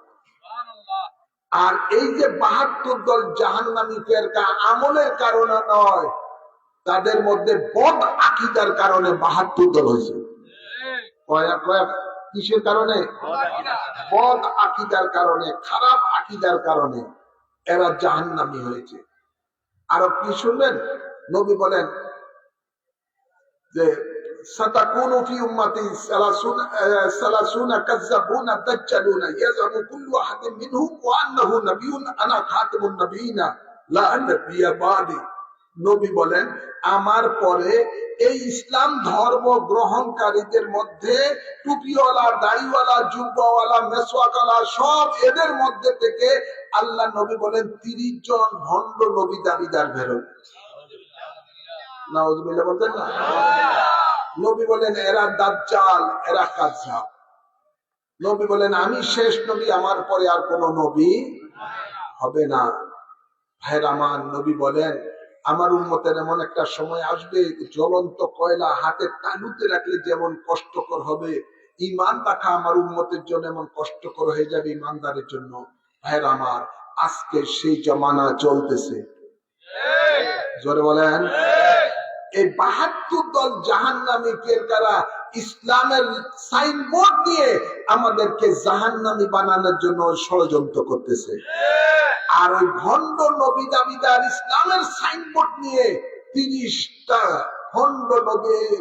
আর এই যে ৭২ দল জাহান্নামী ফেরকা আমলের কারণে নয়, তাদের মধ্যে বদ আকীদার কারণে ৭২ দল হয়েছে। কিসের কারণে? বদ আকীদার কারণে, খারাপ আকীদার কারণে এরা জাহান্নামী হয়েছে। আর কি শুনবেন? নবী বলেন যে সাতাকুনু ফি উম্মতি সালাসুনা কাযাবুনা দাজ্জালুনা ইয়াযুমু কুল্লু আহাদিন মিনহুম ওয়া আন্নাহু নাবিয়্যুন আনা খাতামুন নাবিয়িনা লা নাবিয়্যা বাদি। নবী বলেন আমার পরে এই ইসলাম ধর্ম গ্রহণকারীদের মধ্যে টুপিওয়ালা, দাড়িওয়ালা, জুব্বাওয়ালা, মেসওয়াকওয়ালা সব এদের মধ্যে থেকে আল্লাহ নবী বলেন ৩০ জন ভণ্ড নবী দাবিদার বেরোবে। নাউযুবিল্লাহ বলতেন না? নবী বলেন এরা দাজ্জাল, এরা কাযযাব। নবী বলেন আমি শেষ নবী, আমার পরে আর কোন নবী হবে না। ভাইরা আমার, নবী বলেন আমার উম্মতের এমন একটা সময় আসবে জ্বলন্ত কয়লা হাতের তালুতে রাখলে যেমন কষ্টকর হবে, ঈমান রাখা আমার উম্মতের জন্য এমন কষ্টকর হয়ে যাবে ঈমানদারের জন্য। ভাইরা আমার, আজকে সেই জমানা চলতেছে। জোরে বলেন। এই ৭২ দল জাহান্নামী ফেরকারা ইসলামের সাইনবোর্ড নিয়ে আমাদেরকে জাহান্নামী বানানোর জন্য ষড়যন্ত্র করতেছে। আর ওই ভণ্ড নবী দাবিদার ইসলামের সাইনবোর্ড নিয়ে ৩০টা ভণ্ড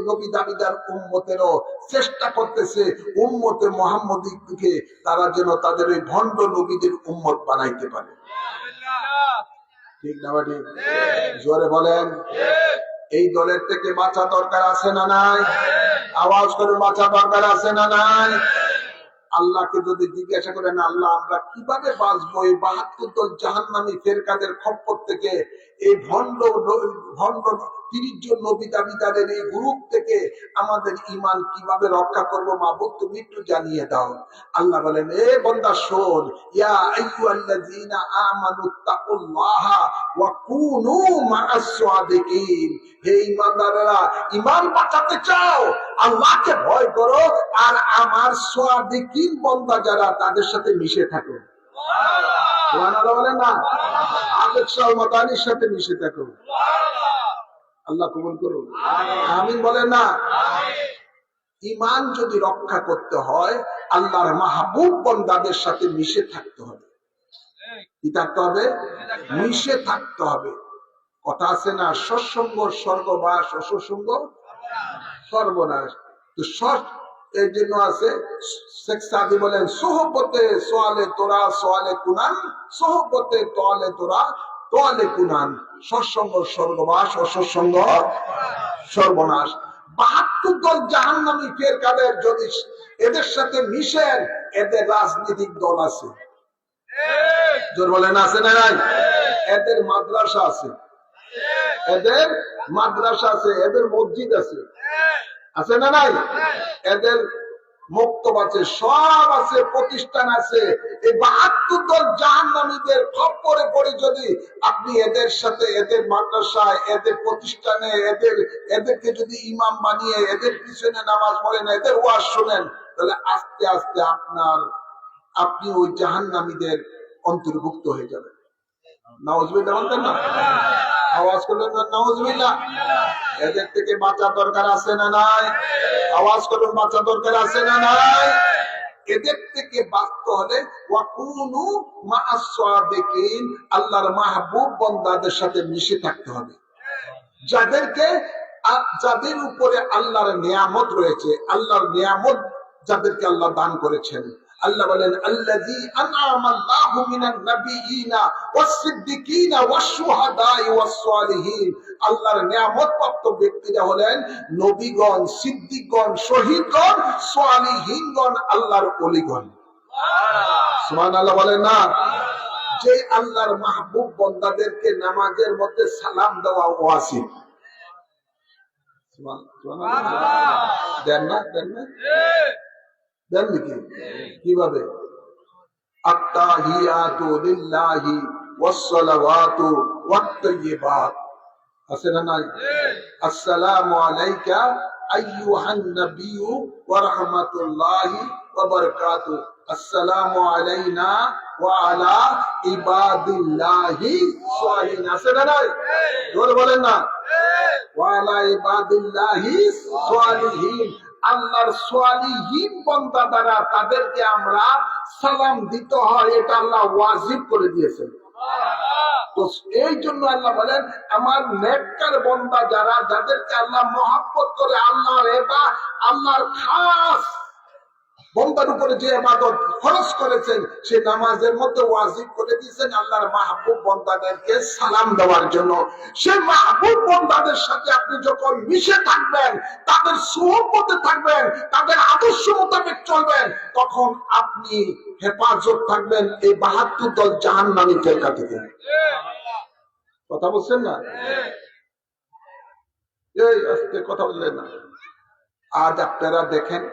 নবী দাবিদার উম্মতেরও চেষ্টা করতেছে উম্মতে মুহাম্মদীকে তারা যেন তাদের ওই ভণ্ড নবীদের উম্মত বানাইতে পারে। ঠিক না ভাই? জোরে বলেন। এই দলের থেকে বাঁচা দরকার আছে না নাই? আওয়াজ করে বাঁচা দরকার আছে না নাই? আল্লাহকে যদি জিজ্ঞাসা করেন আল্লাহ আমরা কিভাবে বাঁচবো এই ৭২ দল জাহান্নামী ফেরকাদের খপ্পর থেকে, এই ভণ্ড ৩০ জন নবী দাবিদারের এই গ্রুপ থেকে আমাদের ঈমান কিভাবে রক্ষা করবো মাবুদ তুমি একটু জানিয়ে দাও। আল্লাহ বলেন এ বান্দা শোন, ইয়া আইয়ুহাল্লাযীনা আমানুত্তাকুল্লাহা ওয়া কুনু মা'আস সাদিকিন। হে ঈমানদারেরা, ঈমান বাঁচাতে চাও আল্লাহকে ভয় করো আর আমার সাদিকিন বান্দা যারা তাদের সাথে মিশে থাকো। সুবহানাল্লাহ বলেন না? আবেগ সালমাতানির সাথে মিশে থাকো। আল্লাহ কবুল করুন, আমিন বলেন না? ঈমান যদি রক্ষা করতে হয় আল্লাহর মাহবুব বান্দাদের সাথে মিশে থাকতে হবে। কি থাকতে হবে? মিশে থাকতে হবে। কথা আছে না, সৎসঙ্গ স্বর্গবাস, অসৎসঙ্গ সর্বনাশ। তো এই জন্য আছে শেখ সাদি বলেন, সোহবতে সোয়ালে তোরা সোয়ালে কুনান, সোহবতে তোয়ালে তোরা তোয়ালে কুনান। সৎসঙ্গ স্বর্গবাস, অসৎসঙ্গ সর্বনাশ। 72 দল জাহান্নামী ফেরকাদের, যদি এদের সাথে মিশেন, এদের রাজনৈতিক দল আছে, জোর বলেন আছে না নাই? এদের মাদ্রাসা আছে, এদের মাদ্রাসা আছে, এদের মসজিদ আছে, আছে না নাই? এদের মক্তব আছে, সব আছে, প্রতিষ্ঠান আছে। এই 72 দল জাহান্নামীদের খপ্পরে পড়ে যদি আপনি এদের সাথে, এদের মাদ্রাসায়, এদের প্রতিষ্ঠানে, এদেরকে যদি ইমাম বানিয়ে এদের পিছনে নামাজ পড়েন, এদের ওয়াজ শোনেন, তাহলে আস্তে আস্তে আপনি ওই জাহান্নামীদের অন্তর্ভুক্ত হয়ে যাবেন। নাউজুবিল্লাহ বলতেন না? আওয়াজ করলেন না নাউজুবিল্লাহ? এদের থেকে বাঁচা দরকার আছে না নাই? আওয়াজ করুন, বাঁচা দরকার আছে না নাই? এদের থেকে বাঁচতে হলে ওয়াকুনু মা'আস সাদিকিন, আল্লাহর মাহবুব বান্দাদের সাথে মিশে থাকতে হবে, যাদের উপরে আল্লাহর নিয়ামত রয়েছে, আল্লাহর নিয়ামত যাদেরকে আল্লাহ দান করেছেন। আল্লাহ বলেন, আল্লাযী আন'আমা আল্লাহু মিনান নাবিয়িনা ওয়াস-সিদ্দিকিনা ওয়াশ-শুহাদা'i ওয়াস-সালিহিন। আল্লাহর নিয়ামত প্রাপ্ত ব্যক্তিরা হলেন নবীগণ, সিদ্দিকগণ, শহীদগণ, সালিহিনগণ, আল্লাহর ওলিগণ। সুবহানাল্লাহ বলেন না? যে আল্লাহর মাহবুব বান্দাদেরকে নামাজের মধ্যে সালাম দেওয়া ওয়াজিব। দেন না? দেন নাকি? কিভাবে? আত্তাহিয়াতু লিল্লাহি ওয়াস-সালাওয়াতু ওয়াত-তাইয়্যিবাত, আছে না নাই? আসসালামু আলাইকা আইয়ুহান নাবিয়্যু ওয়া রাহমাতুল্লাহি ওয়া বারাকাতুহু, আসসালামু আলাইনা ওয়া আলা ইবাদিল্লাহি সালিহিন, আছে না নাই? জোরে বলেন না? ওয়া আলা ইবাদিল্লাহি সালিহিন, আল্লাহর সালিহিন বান্দা দ্বারা তাদেরকে আমরা সালাম দিতে হয়, এটা আল্লাহ ওয়াজিব করে দিয়েছেন। তো এই জন্য আল্লাহ বলেন, আমার নেককার বান্দা যারা, যাদেরকে আল্লাহ মহব্বত করে, আল্লাহর খাস বান্দার উপরে যে ইবাদত ফরজ করেছেন, সে নামাজের মধ্যে ওয়াজিব করে দিয়েছেন আল্লাহর মাহবুব বান্দাদেরকে সালাম দেওয়ার জন্য। সেই মাহবুব বান্দাদের সাথে আপনি যখন মিশে থাকবেন, তাদের সুহবতে থাকবেন, তাদের আদর্শ মোতাবেক চলবেন, তখন আপনি হেফাজত থাকবেন এই 72 দল জাহান্নামী ফেরকা থেকে। কথা বলছেন না? এই আজকে কথা বললেন না? আজ আপনারা দেখেন,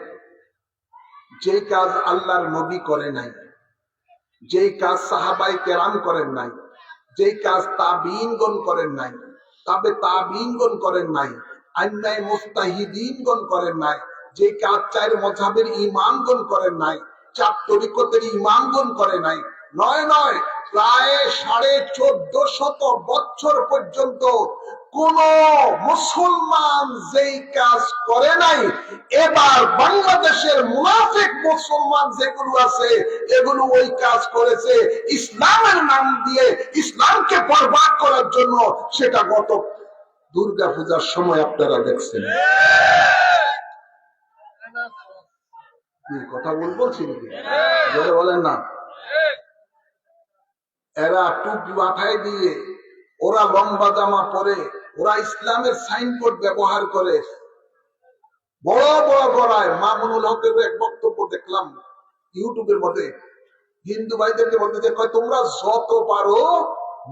যে কাজ আল্লাহর নবী করে নাই, যে কাজ সাহাবায়ে কেরাম করেন নাই, যে কাজ তাবিঈনগণ করেন নাই, তাবিঈনগণ করেন নাই, আইম্মায়ে মুজতাহিদিনগণ করেন নাই, যে কাজ 4 মাযহাবের ইমামগণ করেন নাই, 4 তরিকতের ইমামগণ করে নাই, নয় প্রায় 1450 বছর পর্যন্ত কোন মুসলমান যেই কাজ করে নাই, এবার বাংলাদেশের মুনাফিক মুসলমান যেগুলো আছে, এগুলো ওই কাজ করেছে ইসলামের নাম দিয়ে, ইসলামকে বরবাদ করার জন্য। সেটা গত দুর্গা পূজার সময় আপনারা দেখছেন। কথা বলছি নাকি? বলেন না? এরা টুপি মাথায় দিয়ে, ওরা লম্বা জামা পরে, ওরা ইসলামের সাইনবোর্ড ব্যবহার করে, বড় বড় গড়ায়। মামুনুল হকের এক বক্তব্য দেখলাম ইউটিউবের মধ্যে, হিন্দু ভাইদেরকে বলতে যে, তোমরা যত পারো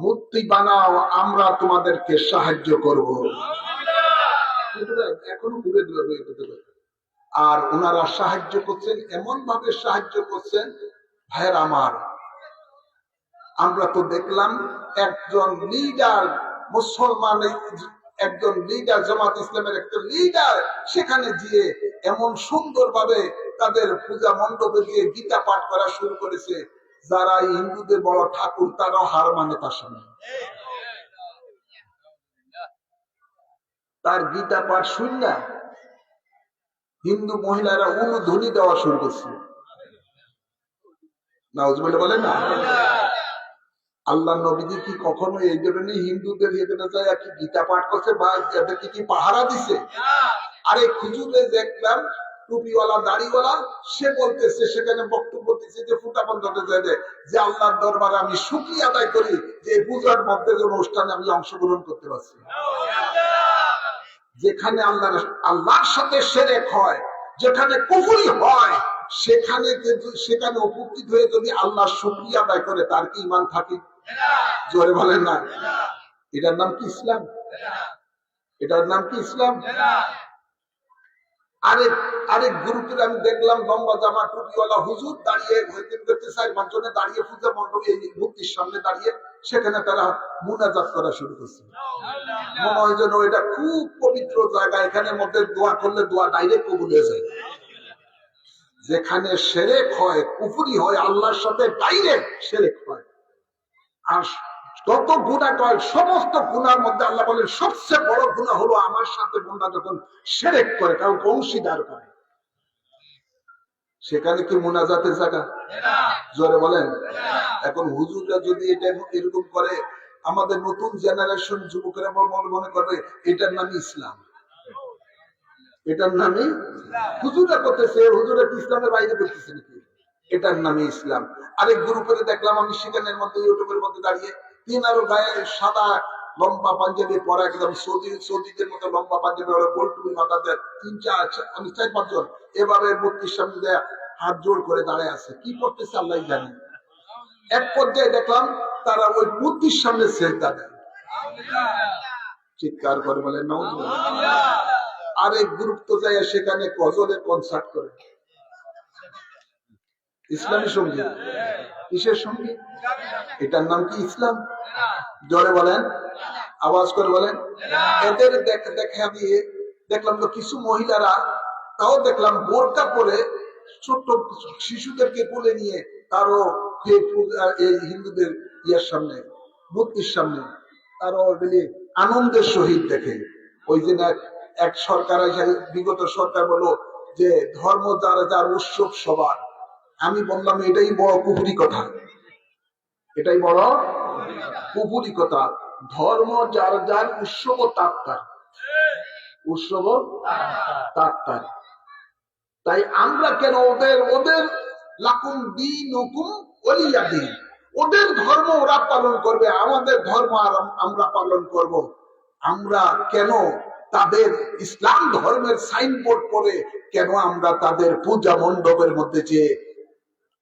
মূর্তি বানাও, আমরা তোমাদেরকে সাহায্য করব। এখনো ঘুরে দিল। আর ওনারা সাহায্য করছেন, এমন ভাবে সাহায্য করছেন, ভাইয়ের আমার, আমরা তো দেখলাম একজন লিডার, মুসলমান একজন লিডার, জামাত ইসলামের একটা লিডার, সেখানে গিয়ে এমন সুন্দর ভাবে তাদের পূজা মণ্ডপে গিয়ে গীতা পাঠ করা শুরু করেছে, যারা হিন্দুদের বড় ঠাকুর তারাও হার মানে তার সামনে। তার গীতা পাঠ শুননা হিন্দু মহিলারা উলুধ্বনি দেওয়া শুরু করছে। নাউজুবিল্লাহ বলেন না? আল্লাহ নবীজি কি কখনো এই ধরনের হিন্দুদের এখানে যায় কি গীতা পাঠ করছে বা এদেরকে কি পাহারা দিছে? আরে খুঁজুরে দেখলাম টুপিওয়ালা দাড়িওয়ালা, সে বলতেছে, সেখানে বক্তব্য দিচ্ছে যে ফুটা বন্ধ যে আল্লাহর দরবারে আমি শুকরিয়া আদায় করি যে এই পূজার মধ্যে অনুষ্ঠানে আমি অংশগ্রহণ করতে পারছি। যেখানে আল্লাহর সাথে শিরক হয়, যেখানে কুফরি হয়, সেখানে উপস্থিত হয়ে যদি আল্লাহ শুকরিয়া আদায় করে, তার কি ঈমান থাকে? জোরে বলেন না। এটার নাম কি ইসলাম? এটার নাম কি ইসলাম? আরেক গ্রুপের আমি দেখলাম লম্বা জামা টুপিওয়ালা হুজুর দাঁড়িয়ে 4-5 জনে দাঁড়িয়ে পূজা মণ্ডপে মূর্তির সামনে দাঁড়িয়ে সেখানে তারা মুনাজাত করা শুরু করছে। মনে হয় যেন এটা খুব পবিত্র জায়গা, এখানের মধ্যে দোয়া করলে দোয়া ডাইরেক্ট কবুল হয়ে যায়। যেখানে শিরক হয়, কুফরি হয়, আল্লাহর সাথে ডাইরেক্ট শিরক হয়। আর যত গুনাহ হয়, সমস্ত গুনার মধ্যে আল্লাহ বলেন সবচেয়ে বড় গুনাহ হলো আমার সাথে বান্দা যখন শিরক করে, কাউকে অংশীদার করে। সেখানে কি মুনাজাতের জায়গা? জোরে বলেন। এখন হুজুররা যদি এটা এরকম করে, আমাদের নতুন জেনারেশন যুবকেরা মনে করবে এটার নাম ইসলাম। এটার নামই হুজুরা করতেছে, হুজুরা কি ইসলামের বাইরে করতেছে নাকি? এটার নামে ইসলাম। আরেক গ্রুপে দেখলাম আমি সেখানের মধ্যে ইউটিউবের মধ্যে দাঁড়িয়ে, তিনারও গায়ে সাদা লম্বা পাঞ্জাবি পরা, একদম সৌদিদের মতো লম্বা পাঞ্জাবি, গোলটুপি মাথাতে 4-5 জন এভাবে মূর্তির সামনে দেয়া হাত জোড় করে দাঁড়ায় আছে। কি করতেছে আল্লাহ জানে। এক পর্যায়ে দেখলাম তারা ওই মূর্তির সামনে সেজদা দেয়, চিৎকার করে বলে নাউজুবিল্লাহ। আরেক গ্রুপ তো যায় সেখানে গজলের কনসার্ট করে। ইসলামী সঙ্গীত, কিসের সঙ্গীত? এটার নাম কি ইসলাম? জোরে বলেন, আওয়াজ করে বলেন। এদের দেখা দিয়ে দেখলাম তো কিছু মহিলারা, তাও দেখলাম বোরকা পরে ছোট্ট শিশুদেরকে কোলে নিয়ে তারও এই হিন্দুদের ইয়ার সামনে, মূর্তির সামনে তারও আনন্দের সহিত দেখে। ওই দিন এক সরকার, বিগত সরকার বলল যে ধর্ম যার উৎসব সবার। আমি বললাম এটাই বড় কুফরি কথা, এটাই বড় কুফরি কথা। ধর্ম যার উৎসব তার উৎসব তার। তাই আমরা কেন ওদের লাকুম দীনুকুম ওয়ালিয়া দীন, ওদের ধর্ম ওরা পালন করবে, আমাদের ধর্ম আর আমরা পালন করব। আমরা কেন তাদের ইসলাম ধর্মের সাইনবোর্ড করে কেন আমরা তাদের পূজা মণ্ডপের মধ্যে যে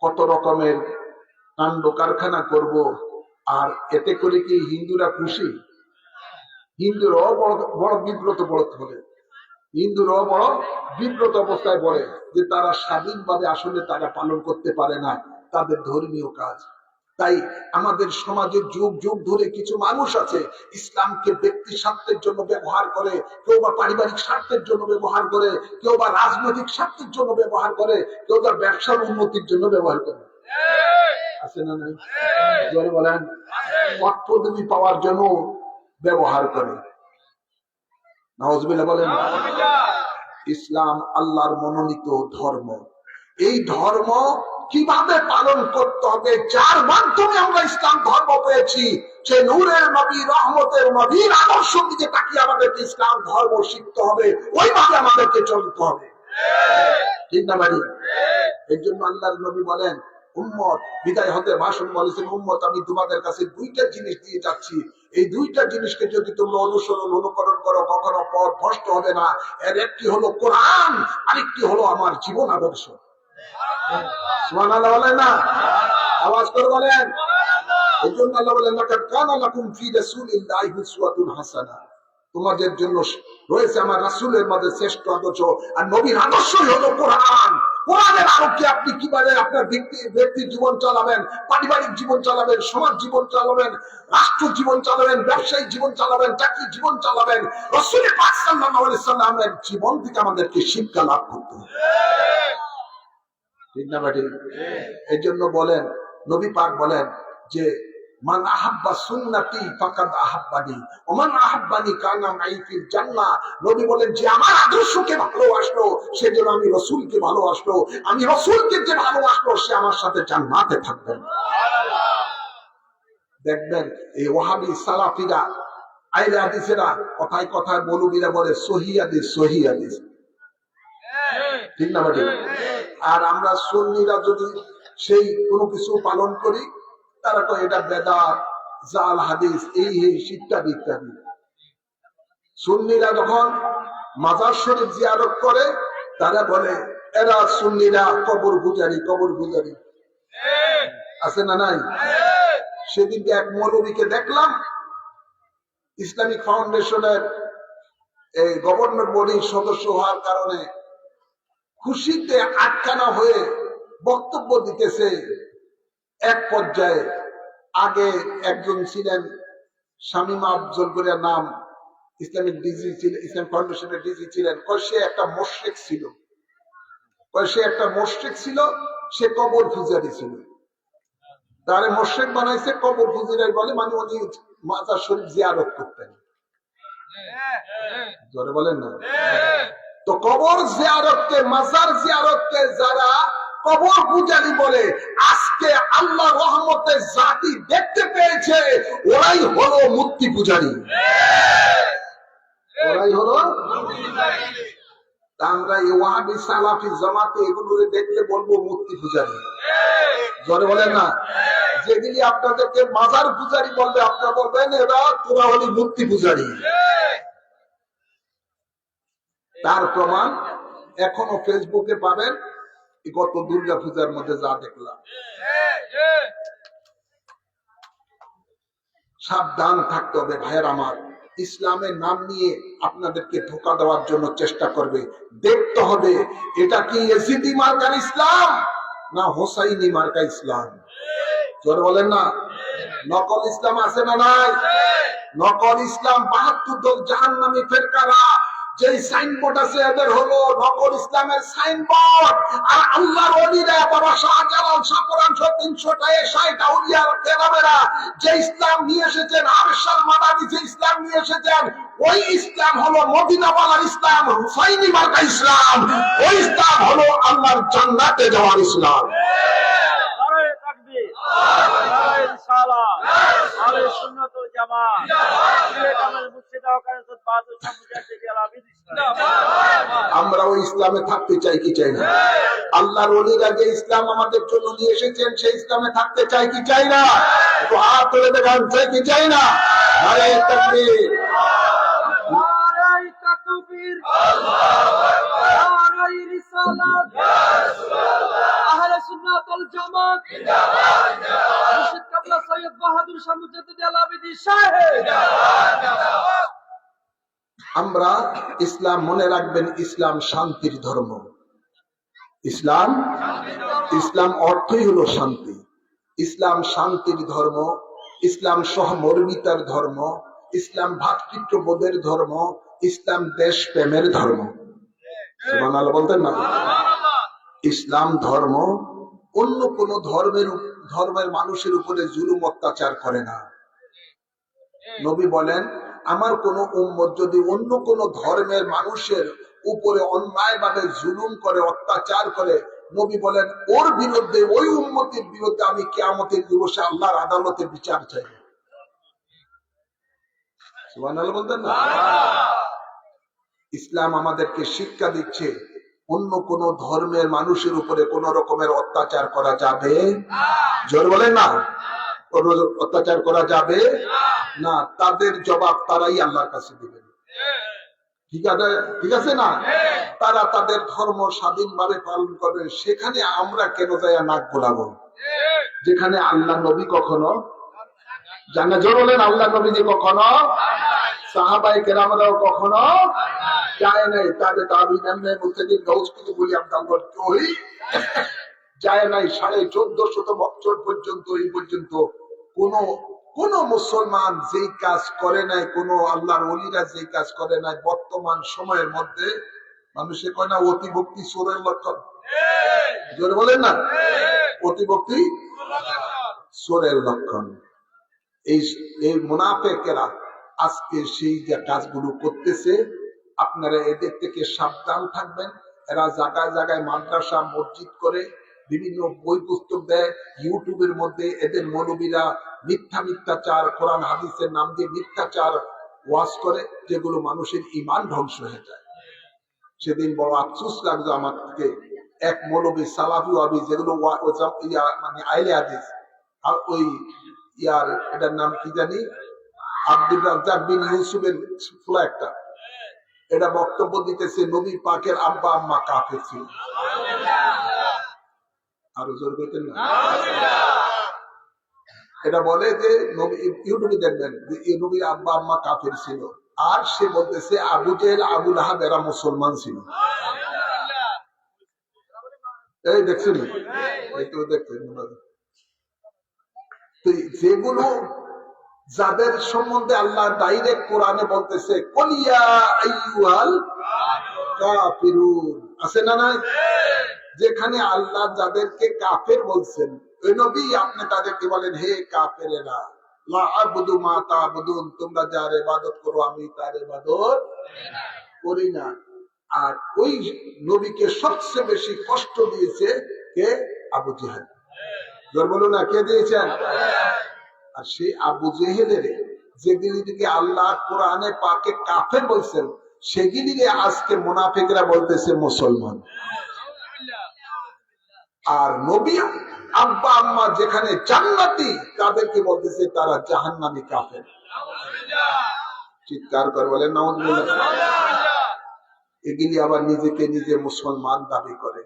কত রকমের কাণ্ড কারখানা করব? আর এতে করে কি হিন্দুরা খুশি? হিন্দুরাও বড় বিব্রত বলে, হিন্দুরাও বড় বিব্রত অবস্থায় বলে যে তারা স্বাধীনভাবে আসলে তারা পালন করতে পারে না তাদের ধর্মীয় কাজ। তাই আমাদের সমাজে যুগ যুগ ধরে কিছু মানুষ আছে ইসলামকে ব্যক্তি স্বার্থের জন্য ব্যবহার করে, কেউ বা পারিবারিক স্বার্থের জন্য ব্যবহার করে, কেউ বা রাজনৈতিক স্বার্থের জন্য ব্যবহার করে, কেউ বা ব্যবসার উন্নতির জন্য ব্যবহার করে। আছে না নাই? জোরে বলেন। অর্থনীতি পাওয়ার জন্য ব্যবহার করে। নাউজুবিল্লাহ বলেন। ইসলাম আল্লাহর মনোনীত ধর্ম। এই ধর্ম কিভাবে পালন করতে হবে, যার মাধ্যমে আমরা ইসলাম ধর্ম পেয়েছি, সে নূরের নবী, রহমতের নবীর আদর্শ দিকে তাকিয়ে আমাদেরকে ইসলাম ধর্ম শিখতে হবে, ওইভাবে আমাদেরকে চলতে হবে। ঠিক না ভাই? এর জন্য আল্লাহর নবী বলেন, উম্মত বিদায় হতে ভাষণ বলেছেন, উম্মত আমি তোমাদের কাছে 2টা জিনিস দিয়ে যাচ্ছি, এই 2টা জিনিসকে যদি তোমরা অনুসরণ অনুকরণ করো কখনো পথ ভ্রষ্ট হবে না। এর একটি হলো কোরআন, আরেকটি হলো আমার জীবন আদর্শ। সুবহানাল্লাহ বলেন না? আওয়াজ করে বলেন। এই জন্য আল্লাহ বলেন, লাকাদ কানা লাকুম ফি রাসূলিল্লাহি উসওয়াতুন হাসানাহ, তোমাদের জন্য রয়েছে আমার রাসূলের মধ্যে শ্রেষ্ঠ আদর্শ। আর নবীর আদর্শই হলো কোরআন। কোরআনের আলোকে আপনি কিভাবে আপনার ব্যক্তির জীবন চালাবেন, পারিবারিক জীবন চালাবেন, সমাজ জীবন চালাবেন, রাষ্ট্র জীবন চালাবেন, ব্যবসায়িক জীবন চালাবেন, চাকরি জীবন চালাবেন, রাসূল পাক সাল্লাল্লাহু আলাইহি সাল্লামের জীবন থেকে আমাদেরকে শিক্ষা লাভ করতে হবে। ঠিক না ভাই? এই জন্য বলেন, নবী পাক বলেন যে মান আহাব্বা সুন্নতি ফাকাদ আহাব্বানি ওয়া মান আহাব্বানি কানা মাই ফিল জান্নাহ। নবী বলেন যে আমার আদর্শকে ভালোবাসলো সে যেন আমি রাসূলকে ভালোবাসলো, আমি রাসূলকে যে ভালোবাসলো সে আমার সাথে জান্নাতে থাকবে। দেখবেন এই ওয়াহাবি সালাফিরা, আহলে হাদিসেরা কথায় কথায় মৌলবীরা বলে সহিহ হাদিস, সহিহ হাদিস। ঠিক না ঠিক? আর আমরা সুন্নিরা যদি সেই কোনো কিছু পালন করি, তারা তো এটা বেদাত, জাল হাদিস, এই ইত্যাদি ইত্যাদি। সুন্নিরা যখন মাজার শরীফ জিয়ারত করে, তারা বলে এরা সুন্নিরা কবর পূজারি, কবর পূজারি। আছে না নাই? সেদিনকে এক মৌলবীকে দেখলাম, ইসলামিক ফাউন্ডেশনের এই গভর্নর বডির সদস্য হওয়ার কারণে খুশিতে আটকানা হয়ে বক্তব্য দিতেছে। এক পর্যায়ে আগে একজন ছিলেন শামীমা আফজল করে নাম, ইসলামিক ডিজি ছিলেন, ইসলামিক ফাউন্ডেশনের ডিজি ছিলেন। সে একটা মুশরিক ছিল, সে একটা মুশরিক ছিল, সে কবর পূজারি ছিল। তারে মুশরিক বানাইছে, কবর পূজারি বলে, মানে উনি মাজার শরীফ জিয়ারত করতেন। জোরে বলেন না? তো কবর জিয়ারতকে, মাজার জিয়ারতকে যারা কবর পূজারি বলে, আজকে আল্লাহ রহমতের জাতি দেখতে পেয়েছে, ওরাই হলো মূর্তি পূজারি, ওরাই হলো। আমরা এই ওয়াহাবি সালাফি জামাতে এগুলো দেখলে বলবো মূর্তি পূজারি। জোরে বলেন না? যেগুলি আপনাদেরকে মাজার পূজারি বলবে, আপনারা বলবেন এরা তোরা হলি মূর্তি পূজারি। তার প্রমাণ এখনো ফেসবুকে পাবেন, গত দুর্গা পূজার মধ্যে যা দেখলাম। সাবধান থাকতে হবে ভাইয়ের আমার। ইসলামের নাম নিয়ে আপনাদেরকে ধোঁকা দেওয়ার জন্য চেষ্টা করবে। দেখতে হবে এটা কি ইয়াজিদি মার্কার ইসলাম না হোসাইনি মার্কা ইসলাম। জোরে বলেন না? নকল ইসলাম আছে না নাই? নকল ইসলাম ৭২ দল জাহান্নামী ফেরকারা, যে সাইনবোর্ড আছে এদের হলো নকল ইসলামের সাইনবোর্ড। আর আল্লাহর ওলিরা, বাবা শাহজালাল, শাহপুরান ৩০০টা ৬০টা আউলিয়ার কেরামেরা যে ইসলাম নিয়ে এসেছেন, আরশাদ মাদানী যে ইসলাম নিয়ে এসেছেন, ওই ইসলাম হলো মদিনাওয়ালার ইসলাম, হুসাইনি মার্কা ইসলাম। ওই ইসলাম হলো আল্লাহর জান্নাতে যাওয়ার ইসলাম। আমরা ওই ইসলামে থাকতে চাই কি চাই না? আল্লাহর ওলিরা যে ইসলাম আমাদের জন্য নিয়ে এসেছেন, সেই ইসলামে থাকতে চাই কি চাই না? তো হাত তুলে দেখান, চাই কি চাই না? নারে তাকবীর, নারে তাকবীর, নারে রিসালাত, আহলে সুন্নাত ওয়াল জামাত জিন্দাবাদ, মুর্শিদ কাবলা সৈয়দ বাহাদুর শাহ মুজাদ্দিদ আল-আবিদি সাহেব। আমরা ইসলাম, মনে রাখবেন, ইসলাম শান্তির ধর্ম। ইসলাম, ইসলাম অর্থই হলো শান্তি। ইসলাম শান্তির ধর্ম, ইসলাম সহমর্মিতার ধর্ম, ইসলাম ভ্রাতৃত্ববোধের ধর্ম, ইসলাম দেশ প্রেমের ধর্ম। সুবহানাল্লাহ বলতেন না? ইসলাম ধর্ম অন্য কোন ধর্মের মানুষের উপরে জুলুম অত্যাচার করে না। নবী বলেন, আমার কোন উম্মত যদি অন্য কোন ধর্মের মানুষের উপরে অন্যায়ভাবে জুলুম করে, অত্যাচার করে, নবী বলেন ওর বিরুদ্ধে, ওই উম্মতের বিরুদ্ধে আমি কিয়ামতের দিবসে আল্লাহর আদালতে বিচার চাই। সুবহানাল্লাহ বলতেন না? ইসলাম আমাদেরকে শিক্ষা দিচ্ছে অন্য কোন ধর্মের মানুষের উপরে কোন রকমের অত্যাচার করা যাবে, জোর বলেন না, কোন অত্যাচার করা যাবে না। তাদের জবাব তারাই আল্লাহর কাছে দিবেন। ঠিক আছে, ঠিক আছে না? তারা তাদের ধর্ম স্বাধীনভাবে পালন করবে। সেখানে আমরা কেন যাই নাক গোলাবো? যেখানে আল্লাহ নবী কখনো জানা, জোর বলেন, আল্লাহ নবীজি কখনো, সাহাবায়ে কেরামরাও কখনো যায় নাই। তাদের তাবিঈন মুজতাহিদ গাউস কুতুবুল আমদাল কেউই যায় নাই। ১৪৫০ বছর পর্যন্ত, এই পর্যন্ত কোন মুসলমান যেই কাজ করে নাই, কোন আল্লাহর ওলিরা যেই কাজ করে নাই, বর্তমান সময়ের মধ্যে মানুষে কয় না অতিভক্তি চোরের লক্ষণ। জোরে বলেন না? অতিভক্তি চোরের লক্ষণ। এই মুনাফিকেরা আজকে সেই যে কাজগুলো করতেছে, আপনারা এদের থেকে সাবধান থাকবেন। এরা জায়গায় জায়গায় মাদ্রাসা, মসজিদ করে, বিভিন্ন বই পুস্তক দেয়। ইউটিউবের মধ্যে এদের মৌলবীরা মিথ্যাচার, কোরআন হাদিসের নাম দিয়ে মিথ্যাচার ওয়াজ করে, যেগুলো মানুষের ঈমান ধ্বংস হয়ে যায়। সেদিন বড় আফসোস লাগলো আমার থেকে, এক মৌলবী সালাফি ওয়াবি যেগুলো মানে আইলে হাদিস, আর ওই ইয়ার এটার নাম কি জানি, আব্দুর রাজ্জাক বিন ইউসুফের ফুলা একটা, এটা বক্তব্য দিতেছে নবী পাকের আব্বা আম্মা কাফের ছিল। আরো জোর করতেন না? এটা বলে যে নবী, ইউটিউবে দেখবেন যে এই নবীর আব্বা আম্মা কাফের ছিল, আর সে বলতেছে আবু জেহেল আবু লাহাব এরা মুসলমান ছিল। এই দেখছেন, এই তো দেখছেন। তো যেগুলো যাদের সম্বন্ধে আল্লাহ ডাইরেক্ট কোরআনে বলতেছে কলিয়া আইয়ুহাল কাফিরুন, আছে না নাই? যেখানে আল্লাহ যাদেরকে কাফের বলছেন, ওই নবী আপনি তাদেরকে বলেন হে কাফেরেরা, লা আবুদু মা তা'বুদুন, তোমরা যার ইবাদত করো আমি তার ইবাদত করি না। আর ওই নবীকে সবচেয়ে বেশি কষ্ট দিয়েছে কে? আবু জেহেল। জোর বলো না, কে দিয়েছেন? আর সেই আবু জেহেলের যেগুলিকে আল্লাহ কোরআনে পাকে কাফের বলছেন, সেগুলিকে আজকে মুনাফিকরা বলতেছে মুসলমান। আর নবী আব্বা আম্মা যেখানে জান্নাতি, তাদেরকে বলতেছে তারা জাহান্নামী কাফের। চিৎকার করে বলেন নাউযুবিল্লাহ। এগুলি আবার নিজেকে নিজে মুসলমান দাবি করে।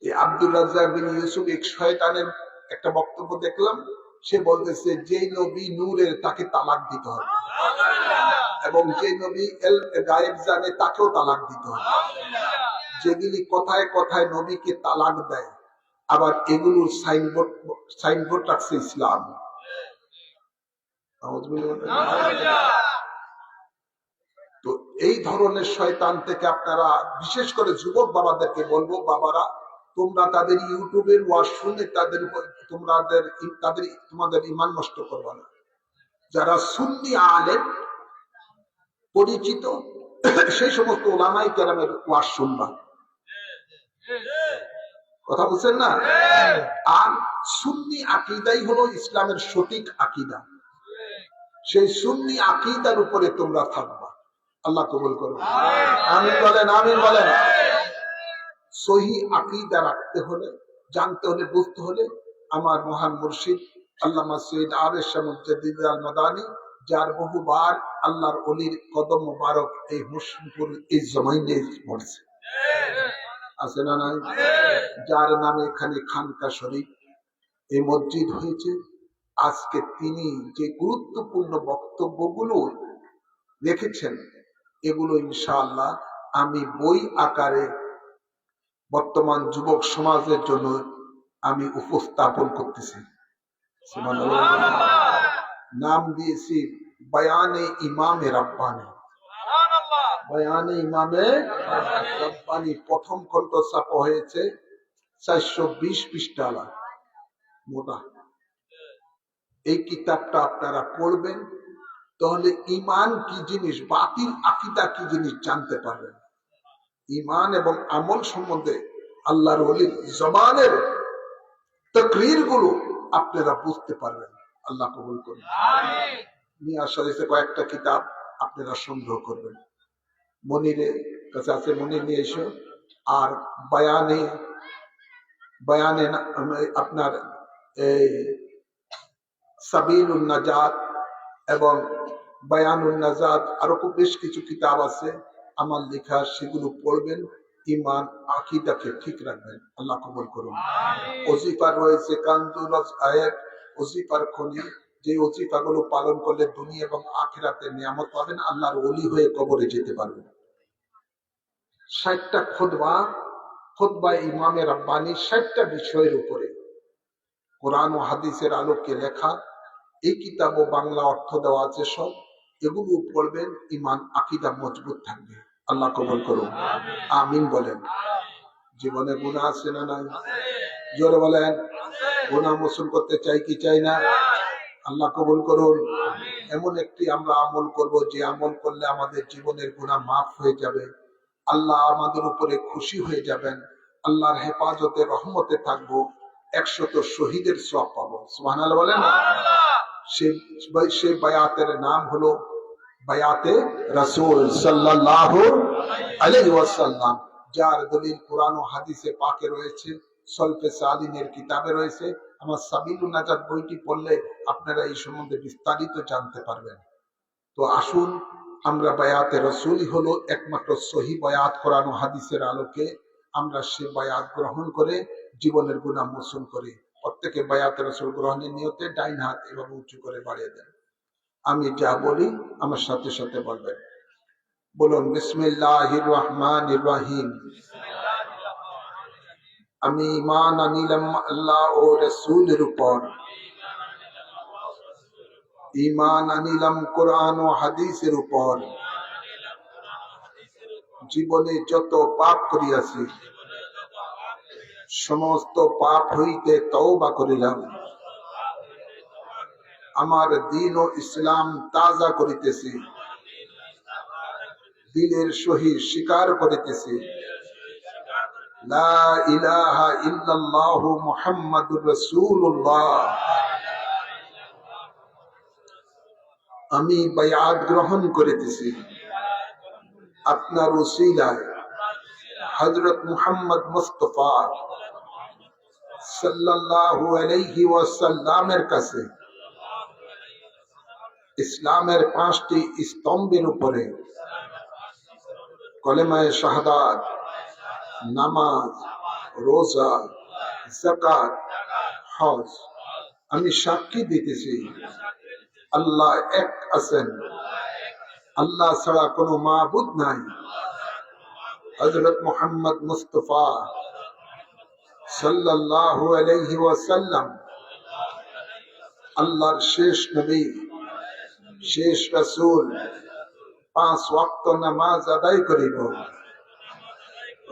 এই আব্দুর রাজ্জাক বিন ইউসুফ এক শয়তানের একটা বক্তব্য দেখলাম, সে বলতেছে যে নবী নূরের তাকে তালাক দিতে হবে, এবং যে নবী গায়েব জানে তাকেও তালাক দিতে হবে। যেগুলি কথায় কথায় নবীকে তালাক দেয়, আবার এগুলোর সাইনবোর্ড রাখছে ইসলাম। তো এই ধরনের শয়তান থেকে আপনারা, বিশেষ করে যুবক বাবাদেরকে বলবো, বাবারা তোমরা তাদের ইউটিউবের ওয়াজ শুনে তোমাদের ঈমান নষ্ট করবে না। যারা সুন্নি আলেম পরিচিত, সেই সমস্ত উলামায়ে কেরামের ওয়াজ শুনবা। কথা বলছেন না? আর সুন্নি আকীদাই হলো ইসলামের সঠিক আকীদা। সেই সুন্নি আকীদার উপরে তোমরা থাকবা। আল্লাহ কবুল করুন। আমিন বলেন, আমিন বলেন। সহি আকীদা রাখতে হলে, জানতে হলে, বুঝতে হলে আমার মহান মুর্শিদ আল্লামা সৈয়দ আরিফ শাহ মুজাদ্দিদ আল মাদানী, যার বহুবার আল্লাহর ওলির কদম মোবারক এই হোসেনপুর এই জমাইনে পড়ছে, আছে না নাই? যার নামে এখানে খানকা শরীফ, এই মসজিদ হয়েছে। আজকে তিনি যে গুরুত্বপূর্ণ বক্তব্যগুলো লিখেছেন, এগুলো ইনশাআল্লাহ আমি বই আকারে বর্তমান যুবক সমাজের জন্য আমি উপস্থাপন করতেছি। নাম দিয়েছি বয়ানে ইমামে রাব্বানী। বয়ানে ইমামে রাব্বানী প্রথম খণ্ড ছাপা হয়েছে 420 পৃষ্ঠা মোটা। এই কিতাবটা আপনারা পড়বেন, তাহলে ঈমান কি জিনিস, বাতিল আকীদা কি জিনিস জানতে পারবেন। ঈমান এবং আমল সম্বন্ধে আল্লাহর ওলির জবানের তাকরীর গুলো আপনারা বুঝতে পারবেন। আল্লাহ কবুল করুন। নিয়ে আসা হয়েছে কয়েকটা কিতাব, আপনারা সংগ্রহ করবেন। মনিরের কাছে আছে, মনির নিয়ে এসো। আর বয়ানে আপনার এই সাবিলুন নাজাত এবং বায়ানুন নাজাত, আরো খুব বেশ কিছু কিতাব আছে আমার লেখা, সেগুলো পড়বেন, ঈমান আকীদাকে ঠিক রাখবেন। আল্লাহ কবুল করুন। ওজিফা রয়েছে কানজুল আয়াত, ওজিফার খনি, যে ওজিফাগুলো পালন করলে দুনিয়া এবং আখিরাতে নিয়ামত পাবেন, আল্লাহর ওলি হয়ে কবরে যেতে পারবেন। 60টা খুতবা ইমামে রাব্বানী 60টা বিষয়ের উপরে কোরআন ও হাদিসের আলোকে লেখা। এই কিতাব ও বাংলা অর্থ দেওয়া আছে সব, এগুলো পড়বেন, ঈমান আকীদা মজবুত থাকবে। আল্লাহ কবুল করুন। আমিন বলেন। জীবনে গুনাহ আছে না নাই? জোরে বলেন। গুনাহ মোচন করতে চাই কি চাই না? আল্লাহ কবুল করুন। এমন একটি আমরা আমল করব, যে আমল করলে আমাদের জীবনের গুনাহ মাফ হয়ে যাবে, আল্লাহ আমাদের উপরে খুশি হয়ে যাবেন, আল্লাহর হেফাজতে রহমতে থাকবো, 100 শহীদের সওয়াব পাবো। সুবহানাল্লাহ বলেন। সেই বায়াতের নাম হলো বায়াতে রাসূল সাল্লাল্লাহু আলাইহি ওয়াসাল্লাম, যার দলিল কোরআন ও হাদিসে পাকে রয়েছে, সলফে সালিনের কিতাবে রয়েছে। আমার সাবিলুন নাজাত বইটি পড়লে আপনারা এই সম্বন্ধে বিস্তারিত জানতে পারবেন। তো আসুন, আমরা বায়াতে রাসূলই হলো একমাত্র সহি বায়াত। কোরআন ও হাদিসের আলোকে আমরা সে বায়াত গ্রহণ করে জীবনের গুনাহ মোচন করি। প্রত্যেকে বায়াতে রাসূল গ্রহণের নিয়তে ডাইন হাত এভাবে উঁচু করে বাড়িয়ে দেন। আমি যা বলি আমার সাথে সাথে বলবেন। বলুন বিসমিল্লাহির রহমানির রহিম। আমি ঈমান আনিলাম আল্লাহ ও রাসূলের উপর, ঈমান আনিলাম কোরআন ও হাদিসের উপর। জীবনে যত পাপ করিয়াছি সমস্ত পাপ হইতে তওবা করিলাম। আমার দ্বীন ও ইসলাম তাজা করিতেছি, দিলের সহিত স্বীকার করিতেছি লা ইলাহা ইল্লাল্লাহু মুহাম্মাদুর রাসূলুল্লাহ। আমি বায়াত গ্রহণ করিতেছি আপনার ওসিলায় হযরত মুহাম্মদ মুস্তাফা সাল্লাল্লাহু আলাইহি ওয়াসাল্লামের কাছে ইসলামের 5টি স্তম্ভের উপরে কলেমায়ে শাহাদাত, নামাজ, রোজা, যাকাত, হজ। আমি সাক্ষী দিতেছি আল্লাহ এক আছেন, আল্লাহ ছাড়া কোনো মাবুদ নাই। হযরত মুহাম্মদ মুস্তাফা সাল্লাল্লাহু আলাইহি ওয়াসাল্লাম আল্লাহর শেষ নবী, শেষ রাসূল। 5 ওয়াক্ত নামাজ আদায় করিব,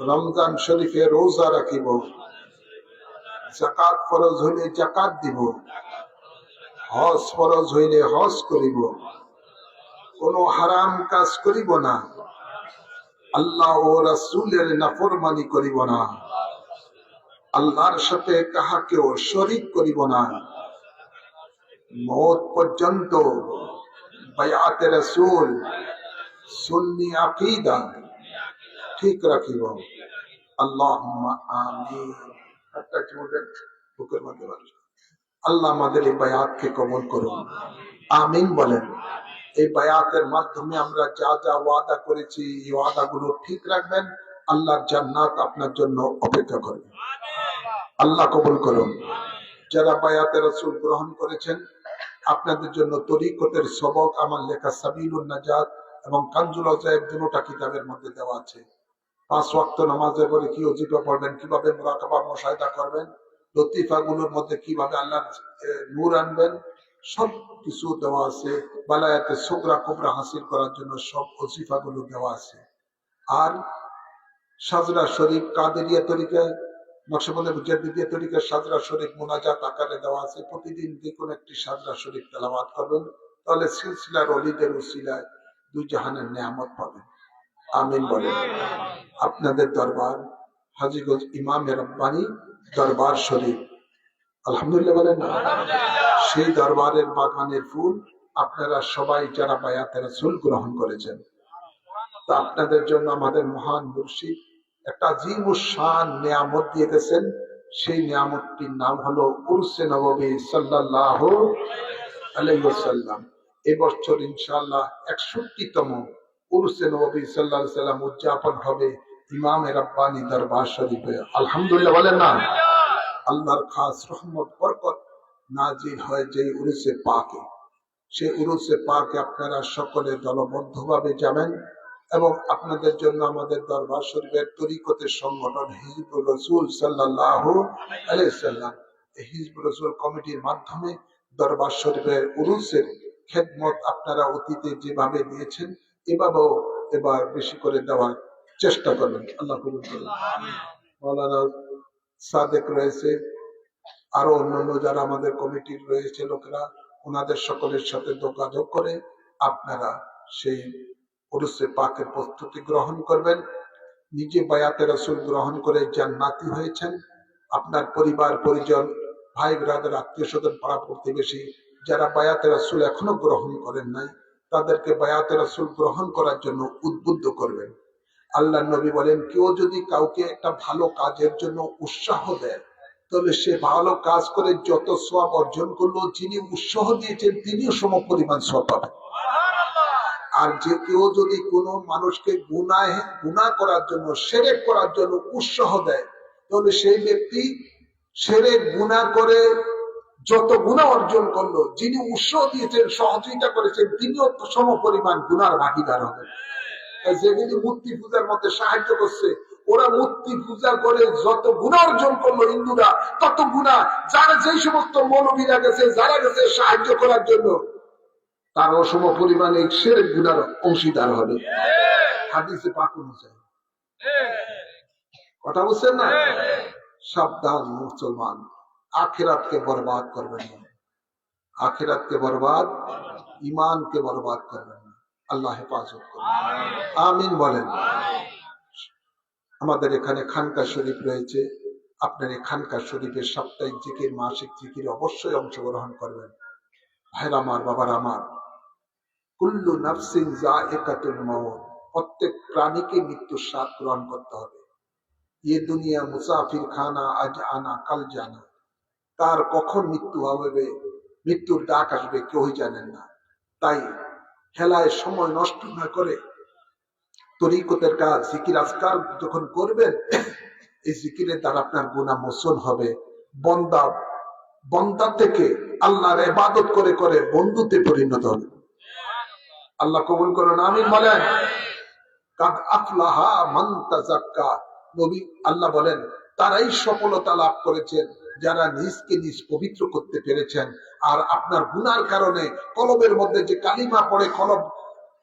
রমজান শরীফে রোজা রাখিব, যাকাত ফরজ হইলে যাকাত দিব, হজ ফরজ হইলে হজ করিব, কোনো হারাম কাজ করিব না, আল্লাহ ও রাসূলের নাফরমানি করিব না, আল্লাহর সাথে কাহাকেও শরীক করিব না। মওত পর্যন্ত বায়াতে রাসূল সুন্নি আকীদা ঠিক রাখিব। আল্লাহুম্মা আমিন। একটা চুমুকের বুকের মধ্যে বলেন, আল্লাহ আমাদের এই বায়াতকে কবুল করুন, আমিন বলেন। এই বায়াতের মাধ্যমে আমরা যা যা ওয়াদা করেছি এই ওয়াদাগুলো ঠিক রাখবেন। আল্লাহর জান্নাত আপনার জন্য অপেক্ষা করবে। আল্লাহ কবুল করুন। যারা বায়াতে রাসূল গ্রহণ করেছেন আপনাদের জন্য তরিকতের সবক আমার লেখা সাবিলুন নাজাত এবং কানজুল আজায়েব দুটোটা কিতাবের মধ্যে দেওয়া আছে। 5 ওয়াক্ত নামাজের পরে কি ওজিফা পড়বেন, কিভাবে মুরাকাবা মুশাহিদা করবেন, লতিফাগুলোর মধ্যে কিভাবে আল্লাহর নূর আনবেন, সব কিছু দেওয়া আছে। বালায়াতে সুগরা কুবরা হাসিল করার জন্য সব ওজিফাগুলো দেওয়া আছে। আর সাজরা শরীফ কাদেরিয়া তরিকা, নকশবন্দি মুজাদ্দিদিয়া তরিকা সাজরা শরীফ মুনাজাত আকারে দেওয়া আছে। প্রতিদিন যে কোনো একটি সাজরা শরীফ তেলাওয়াত করবেন, তাহলে সিলসিলার ওলিদের উসিলায় 2 জাহানের নেয়ামত পাবেন। আমিন বলেন। আপনাদের দরবার হাজীগঞ্জ ইমামে রব্বানী দরবার শরীফ, আলহামদুলিল্লাহ বলেন না, সেই দরবারের বাগানের ফুল আপনারা সবাই যারা বায়াতে রাসূল গ্রহণ করেছেন, তা আপনাদের জন্য আমাদের মহান মুর্শিদ একটা জীবুশান নিয়ামত দিয়ে গেছেন। সেই নিয়ামতটির নাম হলো উরসে নববী সাল্লাল্লাহু আলাইহি ওয়াসাল্লাম। এবছর ইনশাআল্লাহ 61তম উরসে নববী সাল্লাল্লাহু আলাইহি ওয়াসাল্লাম উদযাপন হবে ইমামে রব্বানী দরবার শরীফে। আলহামদুলিল্লাহ বলেন না। আল্লাহর খাস রহমত বরকত নাজিল হয় যে উরসে পাকে, সেই উরসে পাকে আপনারা সকলে দলবদ্ধভাবে যাবেন। এবং আপনাদের জন্য আমাদের দরবার শরীফের তরিকতের সংগঠন হিজবুর রাসূল সাল্লাল্লাহু আলাইহি ওয়াসাল্লাম, এই হিজবুর রাসূল কমিটির মাধ্যমে দরবার শরীফের উরুসের খেদমত আপনারা অতীতে যেভাবে দিয়েছেন এভাবেও এবার বেশি করে দেওয়ার চেষ্টা করবেন। আল্লাহ কবুল করুন। মাওলানা সাদেক রয়েছে, আরো অন্যান্য যারা আমাদের কমিটির রয়েছে লোকেরা, ওনাদের সকলের সাথে যোগাযোগ করে আপনারা সেই উরুসে পাকের প্রস্তুতি গ্রহণ করবেন। নিজে বায়াতে রাসূল গ্রহণ করে জান্নাতি হয়েছেন, আপনার পরিবার পরিজন, ভাই ব্রাদার, আত্মীয় স্বজন, পাড়া প্রতিবেশী যারা বায়াতে রাসূল এখনো গ্রহণ করেন নাই, তাদেরকে বায়াতে রাসূল গ্রহণ করার জন্য উদ্বুদ্ধ করবেন। আল্লাহ নবী বলেন, কেউ যদি কাউকে একটা ভালো কাজের জন্য উৎসাহ দেয়, তাহলে সে ভালো কাজ করে যত সওয়াব অর্জন করলো, যিনি উৎসাহ দিয়েছেন তিনিও সম পরিমাণ সওয়াব পাবেন। আর যে কেউ যদি কোনো মানুষকে গুনাহ করার জন্য, শিরক করার জন্য উৎসাহ দেয়, তাহলে সেই ব্যক্তি শিরক গুনাহ করে যত গুনাহ অর্জন করলো, যিনি উৎসাহ দিয়েছেন, সহযোগিতা করেছেন, তিনিও সম পরিমাণ গুনার ভাগীদার হবেন। যেগুলি মূর্তি পূজার মধ্যে সাহায্য করছে, ওরা মূর্তি পূজা করে যত গুনাহ অর্জন করলো হিন্দুরা, তত গুনাহ যারা যেই সমস্ত মৌলবীরা গেছে, যারা গেছে সাহায্য করার জন্য, তার অসম পরিমাণে শিরক গুনার অংশীদার হবে। হাদিসে পাক অনুযায়ী কথা বুঝছেন না? সাবধান মুসলমান, আখিরাতকে বরবাদ করবেন না, আখিরাতকে বরবাদ, ইমানকে বরবাদ করবেন না। আল্লাহ হেফাজত করুন, আমিন বলেন। আমাদের এখানে খানকা শরীফ রয়েছে, আপনার এই খানকা শরীফের সাপ্তাহিক জিকির, মাসিক জিকির অবশ্যই অংশগ্রহণ করবেন। ভাইরা আমার, বাবার আমার, কুল্লু নাফসিন যায়িকাতুল মাউত, প্রত্যেক প্রাণীকে মৃত্যুর স্বাদ গ্রহণ করতে হবে। ये दुनिया मुसाफिर खाना, আজ আনা কাল জানা। কার কখন মৃত্যু হবে, মৃত্যুর ডাক আসবে কেউই জানেন না। তাই খেলায় সময় নষ্ট না করে তরিকতের কাজ, জিকির আজকার যখন করবেন, এই জিকিরের দ্বারা আপনার গুনাহ মোচন হবে। বন্দা থেকে আল্লাহর ইবাদত করে করে বন্ধুতে পরিণত হবে। আল্লাহ কবুল করুন, আমিন বলেন। কাদ আফলাহা মান তাযাক্কা, নবী আল্লাহ বলেন, তারাই সফলতা লাভ করেছেন যারা নিজকে নিজ পবিত্র করতে পেরেছেন। আর আপনার গুনার কারণে কলবের মধ্যে যে কালিমা পড়ে কলব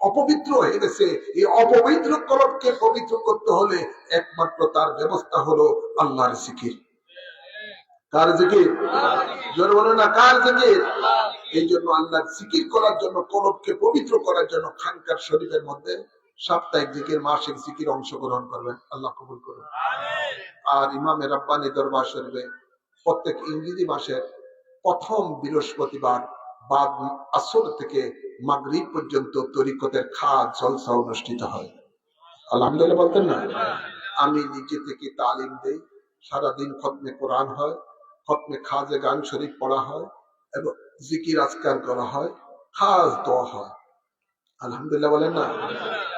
অপবিত্র হয়ে গেছে, এই অপবিত্র কলবকে পবিত্র করতে হলে একমাত্র তার ব্যবস্থা হলো আল্লাহর জিকির। কার জিকির? জোরে বলো না, কার জিকির? এই জন্য আল্লাহর জিকির করার জন্য, কলবকে পবিত্র করার জন্য খানকার শরীফের মধ্যে সাপ্তাহিক জিকির, মাসিক জিকির অংশগ্রহণ করবেন। আল্লাহ কবুল করুন। আর ইমামে রাব্বানী দরবার শরীফে প্রত্যেক ইংরেজি মাসের প্রথম বৃহস্পতিবার বাদ আসর থেকে মাগরিব পর্যন্ত তরিকতের খাস জলসা অনুষ্ঠিত হয়। আলহামদুলিল্লাহ বলতেন না? আমি নিজে থেকে তালিম দেই। সারাদিন খতমে কোরআন হয়, খতমে খাজে গান শরীফ পড়া হয় এবং জিকির আজকার করা হয়, খাস দোয়া হয়। আলহামদুলিল্লাহ বলেন না?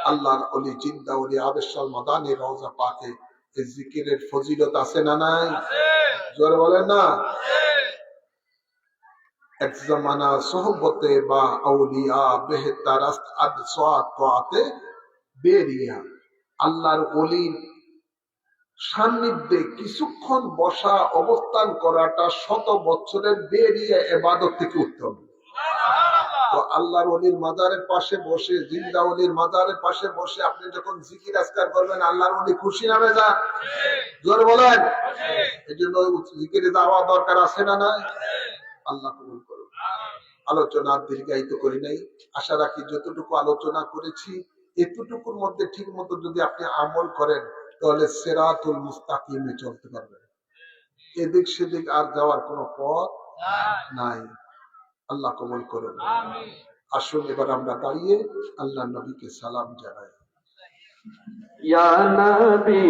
আল্লাহর ওলি, জিন্দা ওলি, আবেশাল মাদানী রওজা পাকে এই জিকিরের ফজিলত আছে না নাই? জোরে বলেন না? এক জামানা সোহবতে বা আউলিয়া বেহতার আদ সাত তোয়াতে বেরিয়া, আল্লাহর ওলির সান্নিধ্যে কিছুক্ষণ বসা, অবস্থান করাটা 100 বছরের বেরিয়ে ইবাদত থেকে উত্তম। তো আল্লাহর ওলির মাজারের পাশে বসে, জিন্দা ওলির মাজারের পাশে বসে আপনি যখন জিকির আজকার করবেন, আল্লাহর ওলি খুশি না বেজা? জোরে বলেন। এই জন্য জিকিরে যাওয়া দরকার আছে না নাই? আল্লাহ কবুল করুন। আলোচনা দীর্ঘায়িত করি নাই, আশা রাখি যতটুকু আলোচনা করেছি এতটুকুর মধ্যে ঠিক মতো যদি আপনি আমল করেন, তাহলে সিরাতুল মুস্তাকিমে চলতে পারবেন। এদিক সেদিক আর যাওয়ার কোনো পথ নাই। আল্লাহ কবুল করুন। আসুন এবার আমরা দাঁড়িয়ে আল্লাহ নবীকে সালাম জানাই। ইয়া নবী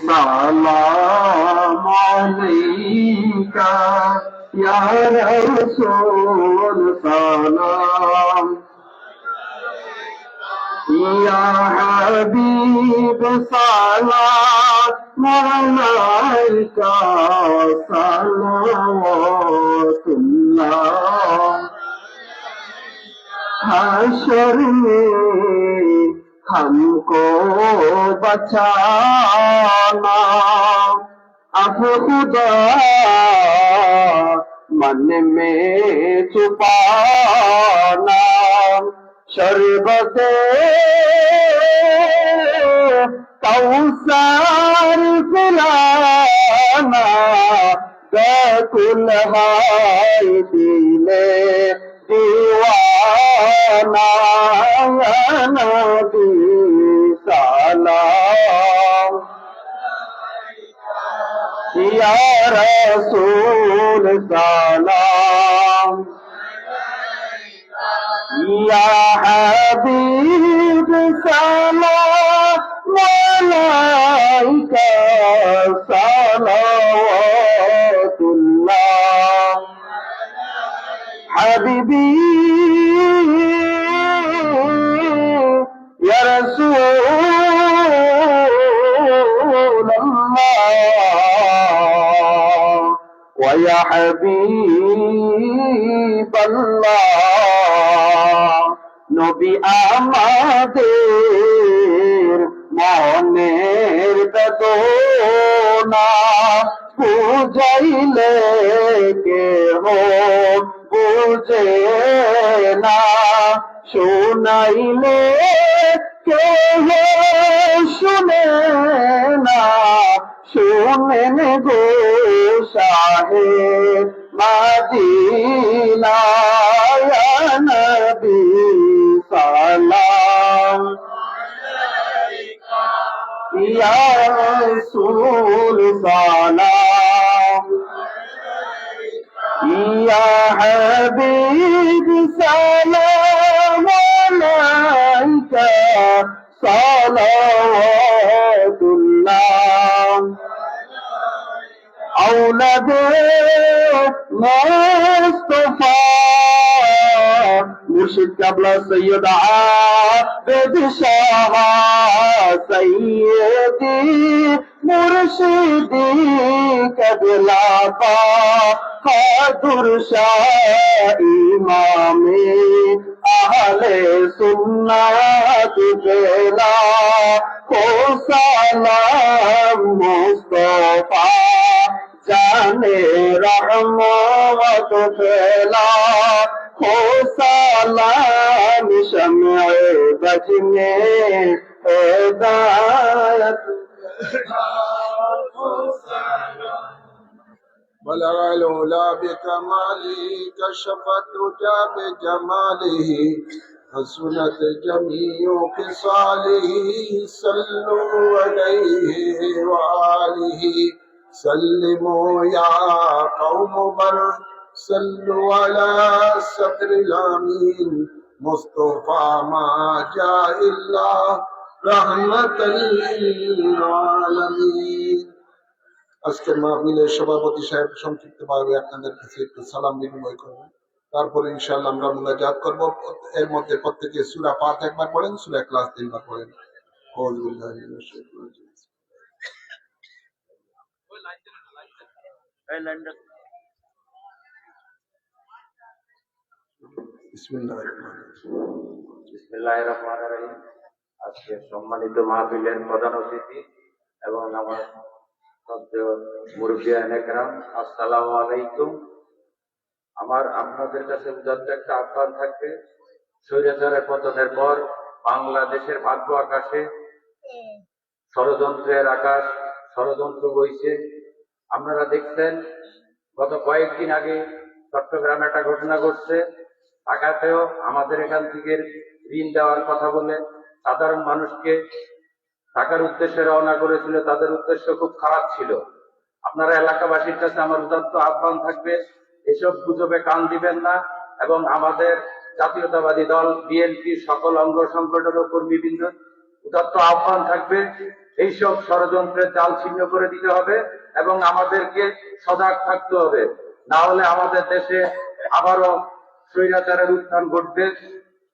সালাম আলাইকা, ইয়া রাসূল সালাম, ইয়া হাবিব সালাম আলাইকা, সালাওয়াতুল্লাহ। হাশর में हमको बचाना, अब खुदा मन में छुपाना, शरबते कौसर पिलाना, बैकुल हाय दिले दीवाना, या नबी सलाम, या रसूल सलाम, يا حبيب سلام عليك صلوات الله حبيبي يا رسول الله ويا حبيب الله নবী আমাদের মনের বেদনা বুঝাইলে কেহ বুঝে না শুনাইলে কেহ শুনে না শুনেন গো শাহে মদিনা ইয়া নবী সালাম ইয়া রাসূল সালাম ইয়া হাবিব সালাম আলাইকা সালাওয়াতুল্লাহ أولاد مصطفى مرشد قبل سيد عابد شاه سيدي مرشدي قبلا قادر شاه إمامي أهل سنة بلا کو سلام مصطفى जाने रहमत फैला हो सलाम शम्अ बजने हिदायत بلغ العلا بكماله كشف الدجى بجماله حسنت جميع خصاله صلوا عليه وآله سلموا يا قوم بر صلوا على صدر الأمين مصطفى ما جاء إلا رحمة للعالمين আজকের মাহফিলের সভাপতি সাহেব সংক্ষিপ্তভাবে আপনাদের কাছে একটু সালাম বিনিময় করবেন, তারপরে ইনশাআল্লাহ আমরা মুনাজাত করব। এর মধ্যে প্রত্যেকে সূরা ফাতিহা একবার পড়েন, সূরা ইখলাস তিনবার পড়েন। আউযু বিল্লাহি মিনাশ শাইতানির রাজিম। বিসমিল্লাহির রহমানির রহিম। আজকে সম্মানিত মাহফিলের প্রধান অতিথি এবং আমার মুরব্বিয়ান একরাম, আসসালামু আলাইকুম। আমার আপনাদের কাছে উদাত্ত একটা আহ্বান থাকবে। স্বৈরাচারের পতনের পর বাংলাদেশের ভাগ্য আকাশে ষড়যন্ত্রের আকাশ, ষড়যন্ত্র বইছে। আপনারা দেখছেন গত কয়েকদিন আগে চট্টগ্রামে একটা ঘটনা ঘটছে। ঢাকাতেও আমাদের এখান থেকে ঋণ দেওয়ার কথা বলে সাধারণ মানুষকে ঢাকার উদ্দেশ্যে রওনা করেছিল। তাদের উদ্দেশ্য খুব খারাপ ছিল। আপনারা এলাকাবাসীর কাছে আমার উদাত্ত আহ্বান থাকবে, এসব গুজবে কান দিবেন না এবং আমাদের জাতীয়তাবাদী দল বিএনপির সকল অঙ্গ সংগঠন ও কর্মীবৃন্দ উদাত্ত আহ্বান থাকবে, এইসব ষড়যন্ত্রের জাল ছিন্ন করে দিতে হবে এবং আমাদেরকে সজাগ থাকতে হবে। না হলে আমাদের দেশে আবারও স্বৈরাচারের উত্থান ঘটবে।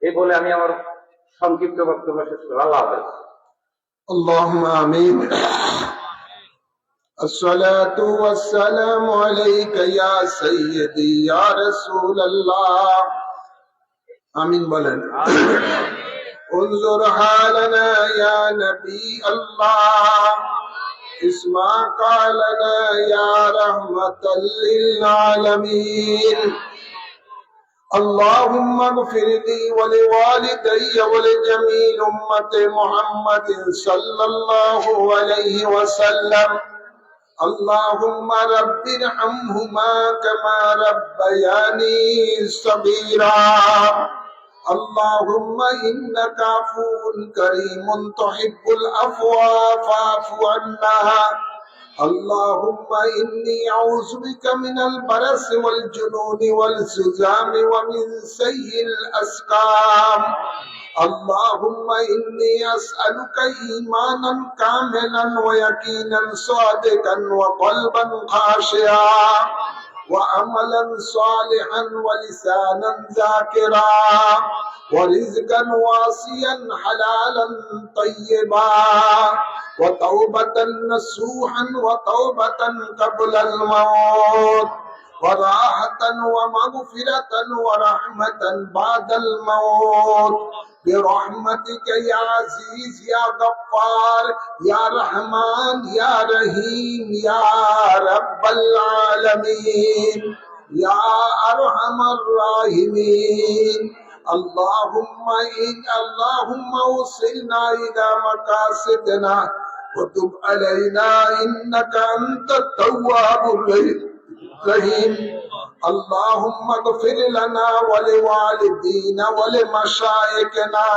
এই বলে আমি আমার সংক্ষিপ্ত বক্তব্য শেষ করলাম। আল্লাহ হাফেজ। اللهم آمين. الصلاة والسلام عليك يا سيدي يا رسول الله. آمين بلن. انظر حالنا يا نبي الله، اسمع قالنا يا رحمة للعالمين. اللهم اغفر لي ولوالدي ولجميع أمة محمد صلى الله عليه وسلم. اللهم رب ارحمهما كما ربياني صغيرا. اللهم إنك عفو كريم تحب العفو فاعف عنا. اللهم إني أعوذ بك من البرص والجنون والزكام ومن سيء الأسقام اللهم إني أسألك إيمانا كاملا ويقينا صادقا وقلبا خاشعا وعملا صالحا ولسانا ذاكرا ورزقا واسعا حلالا طيبا وتوبة نصوحا وتوبة قبل الموت وراحة ومغفرة ورحمة بعد الموت برحمتك يا عزيز يا غفار يا رحمن يا رحيم يا رب العالمين يا أرحم الراحمين اللهم وصلنا إلى مقاصدنا وتب علينا إنك أنت التواب الرحيم اللهم اغفر لنا ولوالدينا ولمشايخنا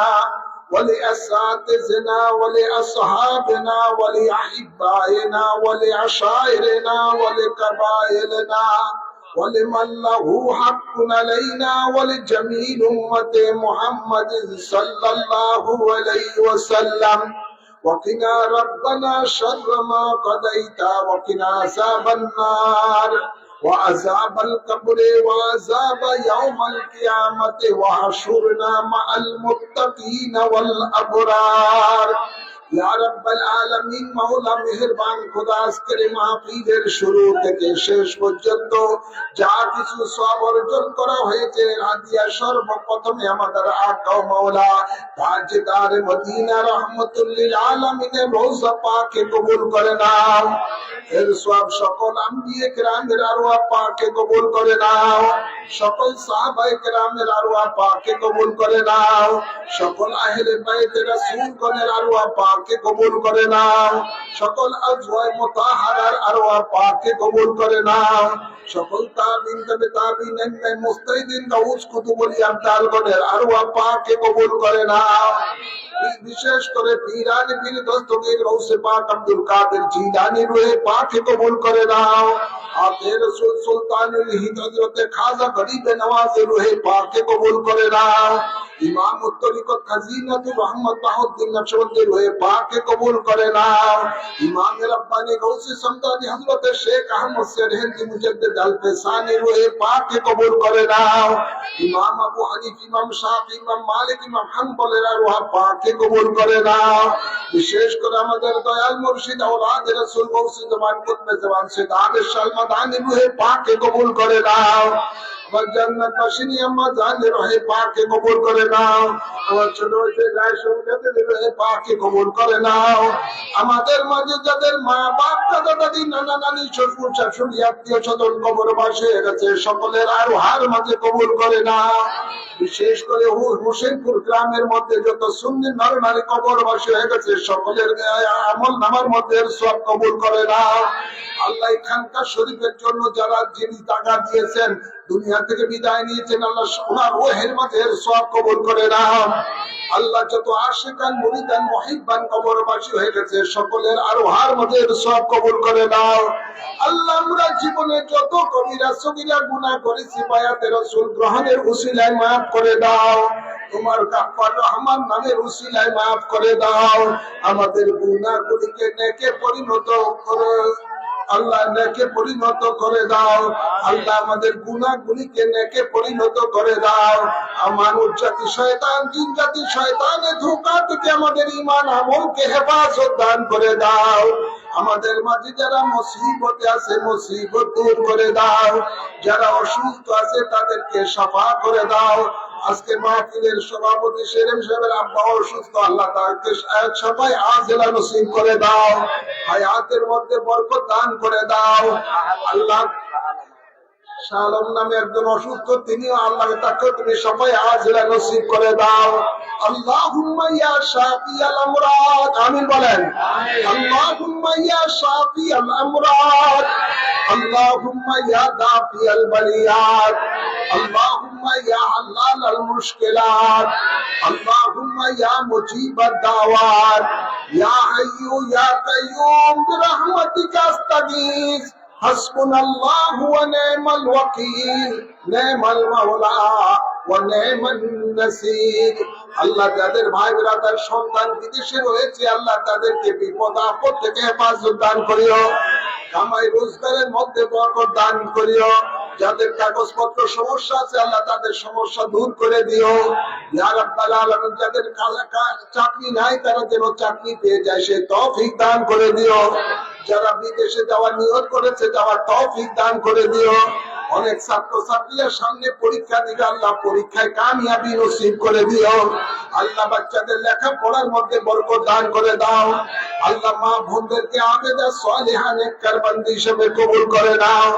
ولأساتذتنا ولأصحابنا ولأحبائنا ولعشائرنا ولقبائلنا ولمن له حق علينا ولجميع أمة محمد صلى الله عليه وسلم وقنا ربنا شر ما قضيت وقنا عذاب النار وعذاب القبر وعذاب يوم القيامة وحشرنا مع المتقين والأبرار या रब्बल आलमीन मौला मेहरबान खुदा আজকের মাহফিলের শুরু থেকে শেষ পর্যন্ত যা কিছু সওয়াব অর্জন করা হয়েছে হাদিয়া সর্বপ্রথমে আমাদের আকা মাওলা তাজদার মদিনা রাহমাতুল লিল আলামিনের রওজা পাকে কবুল করে নাও এর সওয়াব সকল আম্বিয়ে কেরামের আরওয়াহ পাকে কবুল করে নাও সকল সাহাবায়ে কেরামের আরওয়াহ পাকে কবুল করে নাও সকল আহলে বাইত রাসূলগণের আরওয়াহ পাকে কবুল করে নাও সকল আজওয়ায়ে মুতাহহারার আরওয়াহ পাকে কবুল করে নাও সকল তাবিঈন তবে তাবিঈন মুস্তাহিদিন গাউস কুতুবুল আবদালগণের আরওয়াহ পাকে কবুল করে নাও বিশেষ করে পীরানি পীর দস্তগীর গৌসে পাক আব্দুল কাদের জিলানী রূহে পাকে কবুল করে নাও আখের রাসূল সুলতানুল হিন্দ হযরত খাজা গরিবে নওয়াজের রূহে পাকে কবুল করে নাও ইমাম তরিকত খাজিনাতুর রহমত বাহুদ্দিন নকশবন্দির রূহে পাকে কবুল করে নাও ইমাম রব্বানি গৌসে সমদানি হযরত শেখ আহমদ সেরহিন্দি মুজাদ্দিদ আল ফেসানি রূহে পাকে কবুল করে নাও ইমাম আবু হানিফ ইমাম শাফি ইমাম মালিক ইমাম হানবলের রূহ পাকে কবুল করে নাও বিশেষ করে আমাদের দয়াল মুর্শিদ আওলাদ রাসূল গৌসে জামান কুতবে জামান সিদ্দাত শালমাদানি রূহে পাকে কবুল করে নাও জান্নাত বাসিনী আম্মা জানের রহে পাকে কবুল করে নাও আমার ছোট হইতে যায় সুবিধাতে রহে পাকে কবুল করে নাও আমাদের মাঝে যাদের মা বাপ দাদা দাদি নানা নানি শ্বশুর শাশুড়ি আত্মীয় স্বজন কবরবাসী হয়ে গেছে সকলের আরো হার মাঝে কবুল করে নাও বিশেষ করে হোসেনপুর গ্রামের মধ্যে যত সুন্নি নর নারী কবরবাসী হয়ে গেছে সকলের আমল নামার মধ্যে সব কবুল করে নাও আল্লাহ খানকা শরীফের জন্য যারা যিনি টাকা দিয়েছেন দুনিয়া থেকে বিদায় নিয়েছেন আল্লাহ ওনার রূহের মাঝে সওয়াব কবুল করে নাও আল্লাহ যত আশিকান মুরিদান মুহিব্বান কবরবাসী হয়ে গেছে সকলের আরো হার মধ্যে সওয়াব কবুল করে নাও আল্লাহ আমরা জীবনে যত কবিরা সগীরা গুনাহ করেছি বায়াতে রাসূল গ্রহণের উসিলায় maaf করে দাও তোমার গাফফার রহমান নামের উসিলায় maaf করে দাও আমাদের গুনাহগুলিকে নেকে পরিণত করো আল্লাহ নেকে পরিণত করে দাও আল্লাহ আমাদের গুনাহগুলিকে নেকে পরিণত করে দাও মানুষ জাতি শয়তান জিন জাতি শয়তানের ধোঁকা থেকে আমাদের ঈমান আমলকে হেফাজত দান করে দাও আমাদের মাঝে যারা মুসিবতে আছে মুসিবত দূর করে দাও যারা অসুস্থ আছে তাদেরকে শিফা করে দাও আজকে মাহফিলের সভাপতি শেরেম সাহেবের আব্বা অসুস্থ আল্লাহ তাকে সবাই আজেলা নসিব করে দাও হায়াতের মধ্যে বরকত দান করে দাও আল্লাহ শালম নামে একজন অসুস্থ তিনিও আল্লাহ তাকে তুমি সবাই আজেলা নসিব করে দাও আল্লাহুম্মা ইয়া শাফি আল আমরাদ আমিন বলেন আল্লাহুম্মা ইয়া শাফি আল আমরাদ اللهم يا دافع البليات اللهم يا حلال المشكلات اللهم يا مجيب الدعوات يا حي يا قيوم برحمتك استغيث حسبنا الله ونعم الوكيل نعم المولى ونعم النصير আল্লাহ যাদের ভাই ব্রাদার সন্তান বিদেশে রয়েছে আল্লাহ তাদেরকে বিপদ আপদ থেকে হেফাজত দান করিও কামাই রোজগারের মধ্যে বরকত দান করিও যাদের কাগজপত্র সমস্যা আছে আল্লাহ তাদের সমস্যা দূর করে দিও ইয়া রাব্বাল আলামিন যাদের চাকরি নাই তারা যেন চাকরি পেয়ে যায় সেই তৌফিক দান করে দিও যারা বিদেশে যাওয়ার নিয়ত করেছে যাওয়ার তৌফিক দান করে দিও অনেক ছাত্র ছাত্রীরা সামনে পরীক্ষা দিবে আল্লাহ পরীক্ষায় কামিয়াবি নসিব করে দিও আল্লাহ বাচ্চাদের লেখাপড়ার মধ্যে বরকত দান করে দাও আল্লাহ মা বোনদেরকে আবেদা সালিহা নেককার বান্দী হিসেবে কবুল করে নাও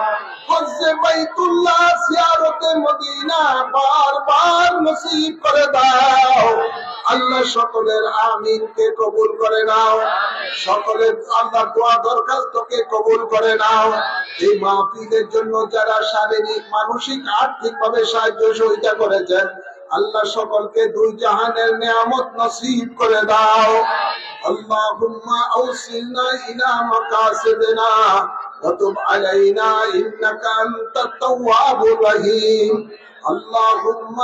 হজ্জে বাইতুল্লাহ জিয়ারতে মদিনা বারবার নসিব করে দাও আল্লাহ সকলের আমিনকে কবুল করে নাও সকলের আল্লাহ দোয়া দরখাস্তকে কবুল করে নাও এই মাহফিলের জন্য যারা শারীরিক মানসিক আর্থিক ভাবে সাহায্য সহযোগিতা করেছেন আল্লাহ সকলকে দুই জাহানের নিয়ামত নসিব করে দাও আল্লাহুম্মা আওসিলনা ইলা মাকাসিদিনা ওয়া তুব আলাইনা ইন্নাকা আনতাত তাওয়াবুর রহিম اللهم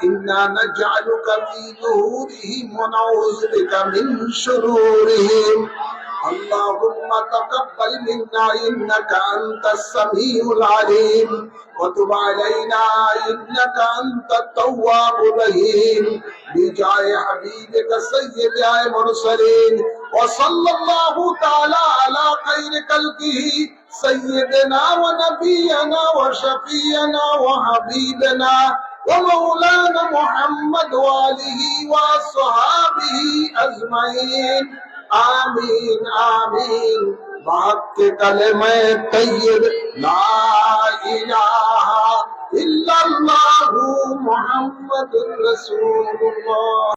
إنا نجعلك في ظهورهم ونعوذ بك من شرورهم اللهم تقبل منا إنك أنت السميع العليم وتب علينا إنك أنت التواب الرحيم بجاه حبيبك سيد المرسلين وصلى الله تعالى على خير خلقه سيدنا ونبينا وشفينا وحبيبنا ومولانا محمد وآله وصحابه أجمعين آمين آمين بحق کلمہ طیب لا الہ الا اللہ محمد رسول اللہ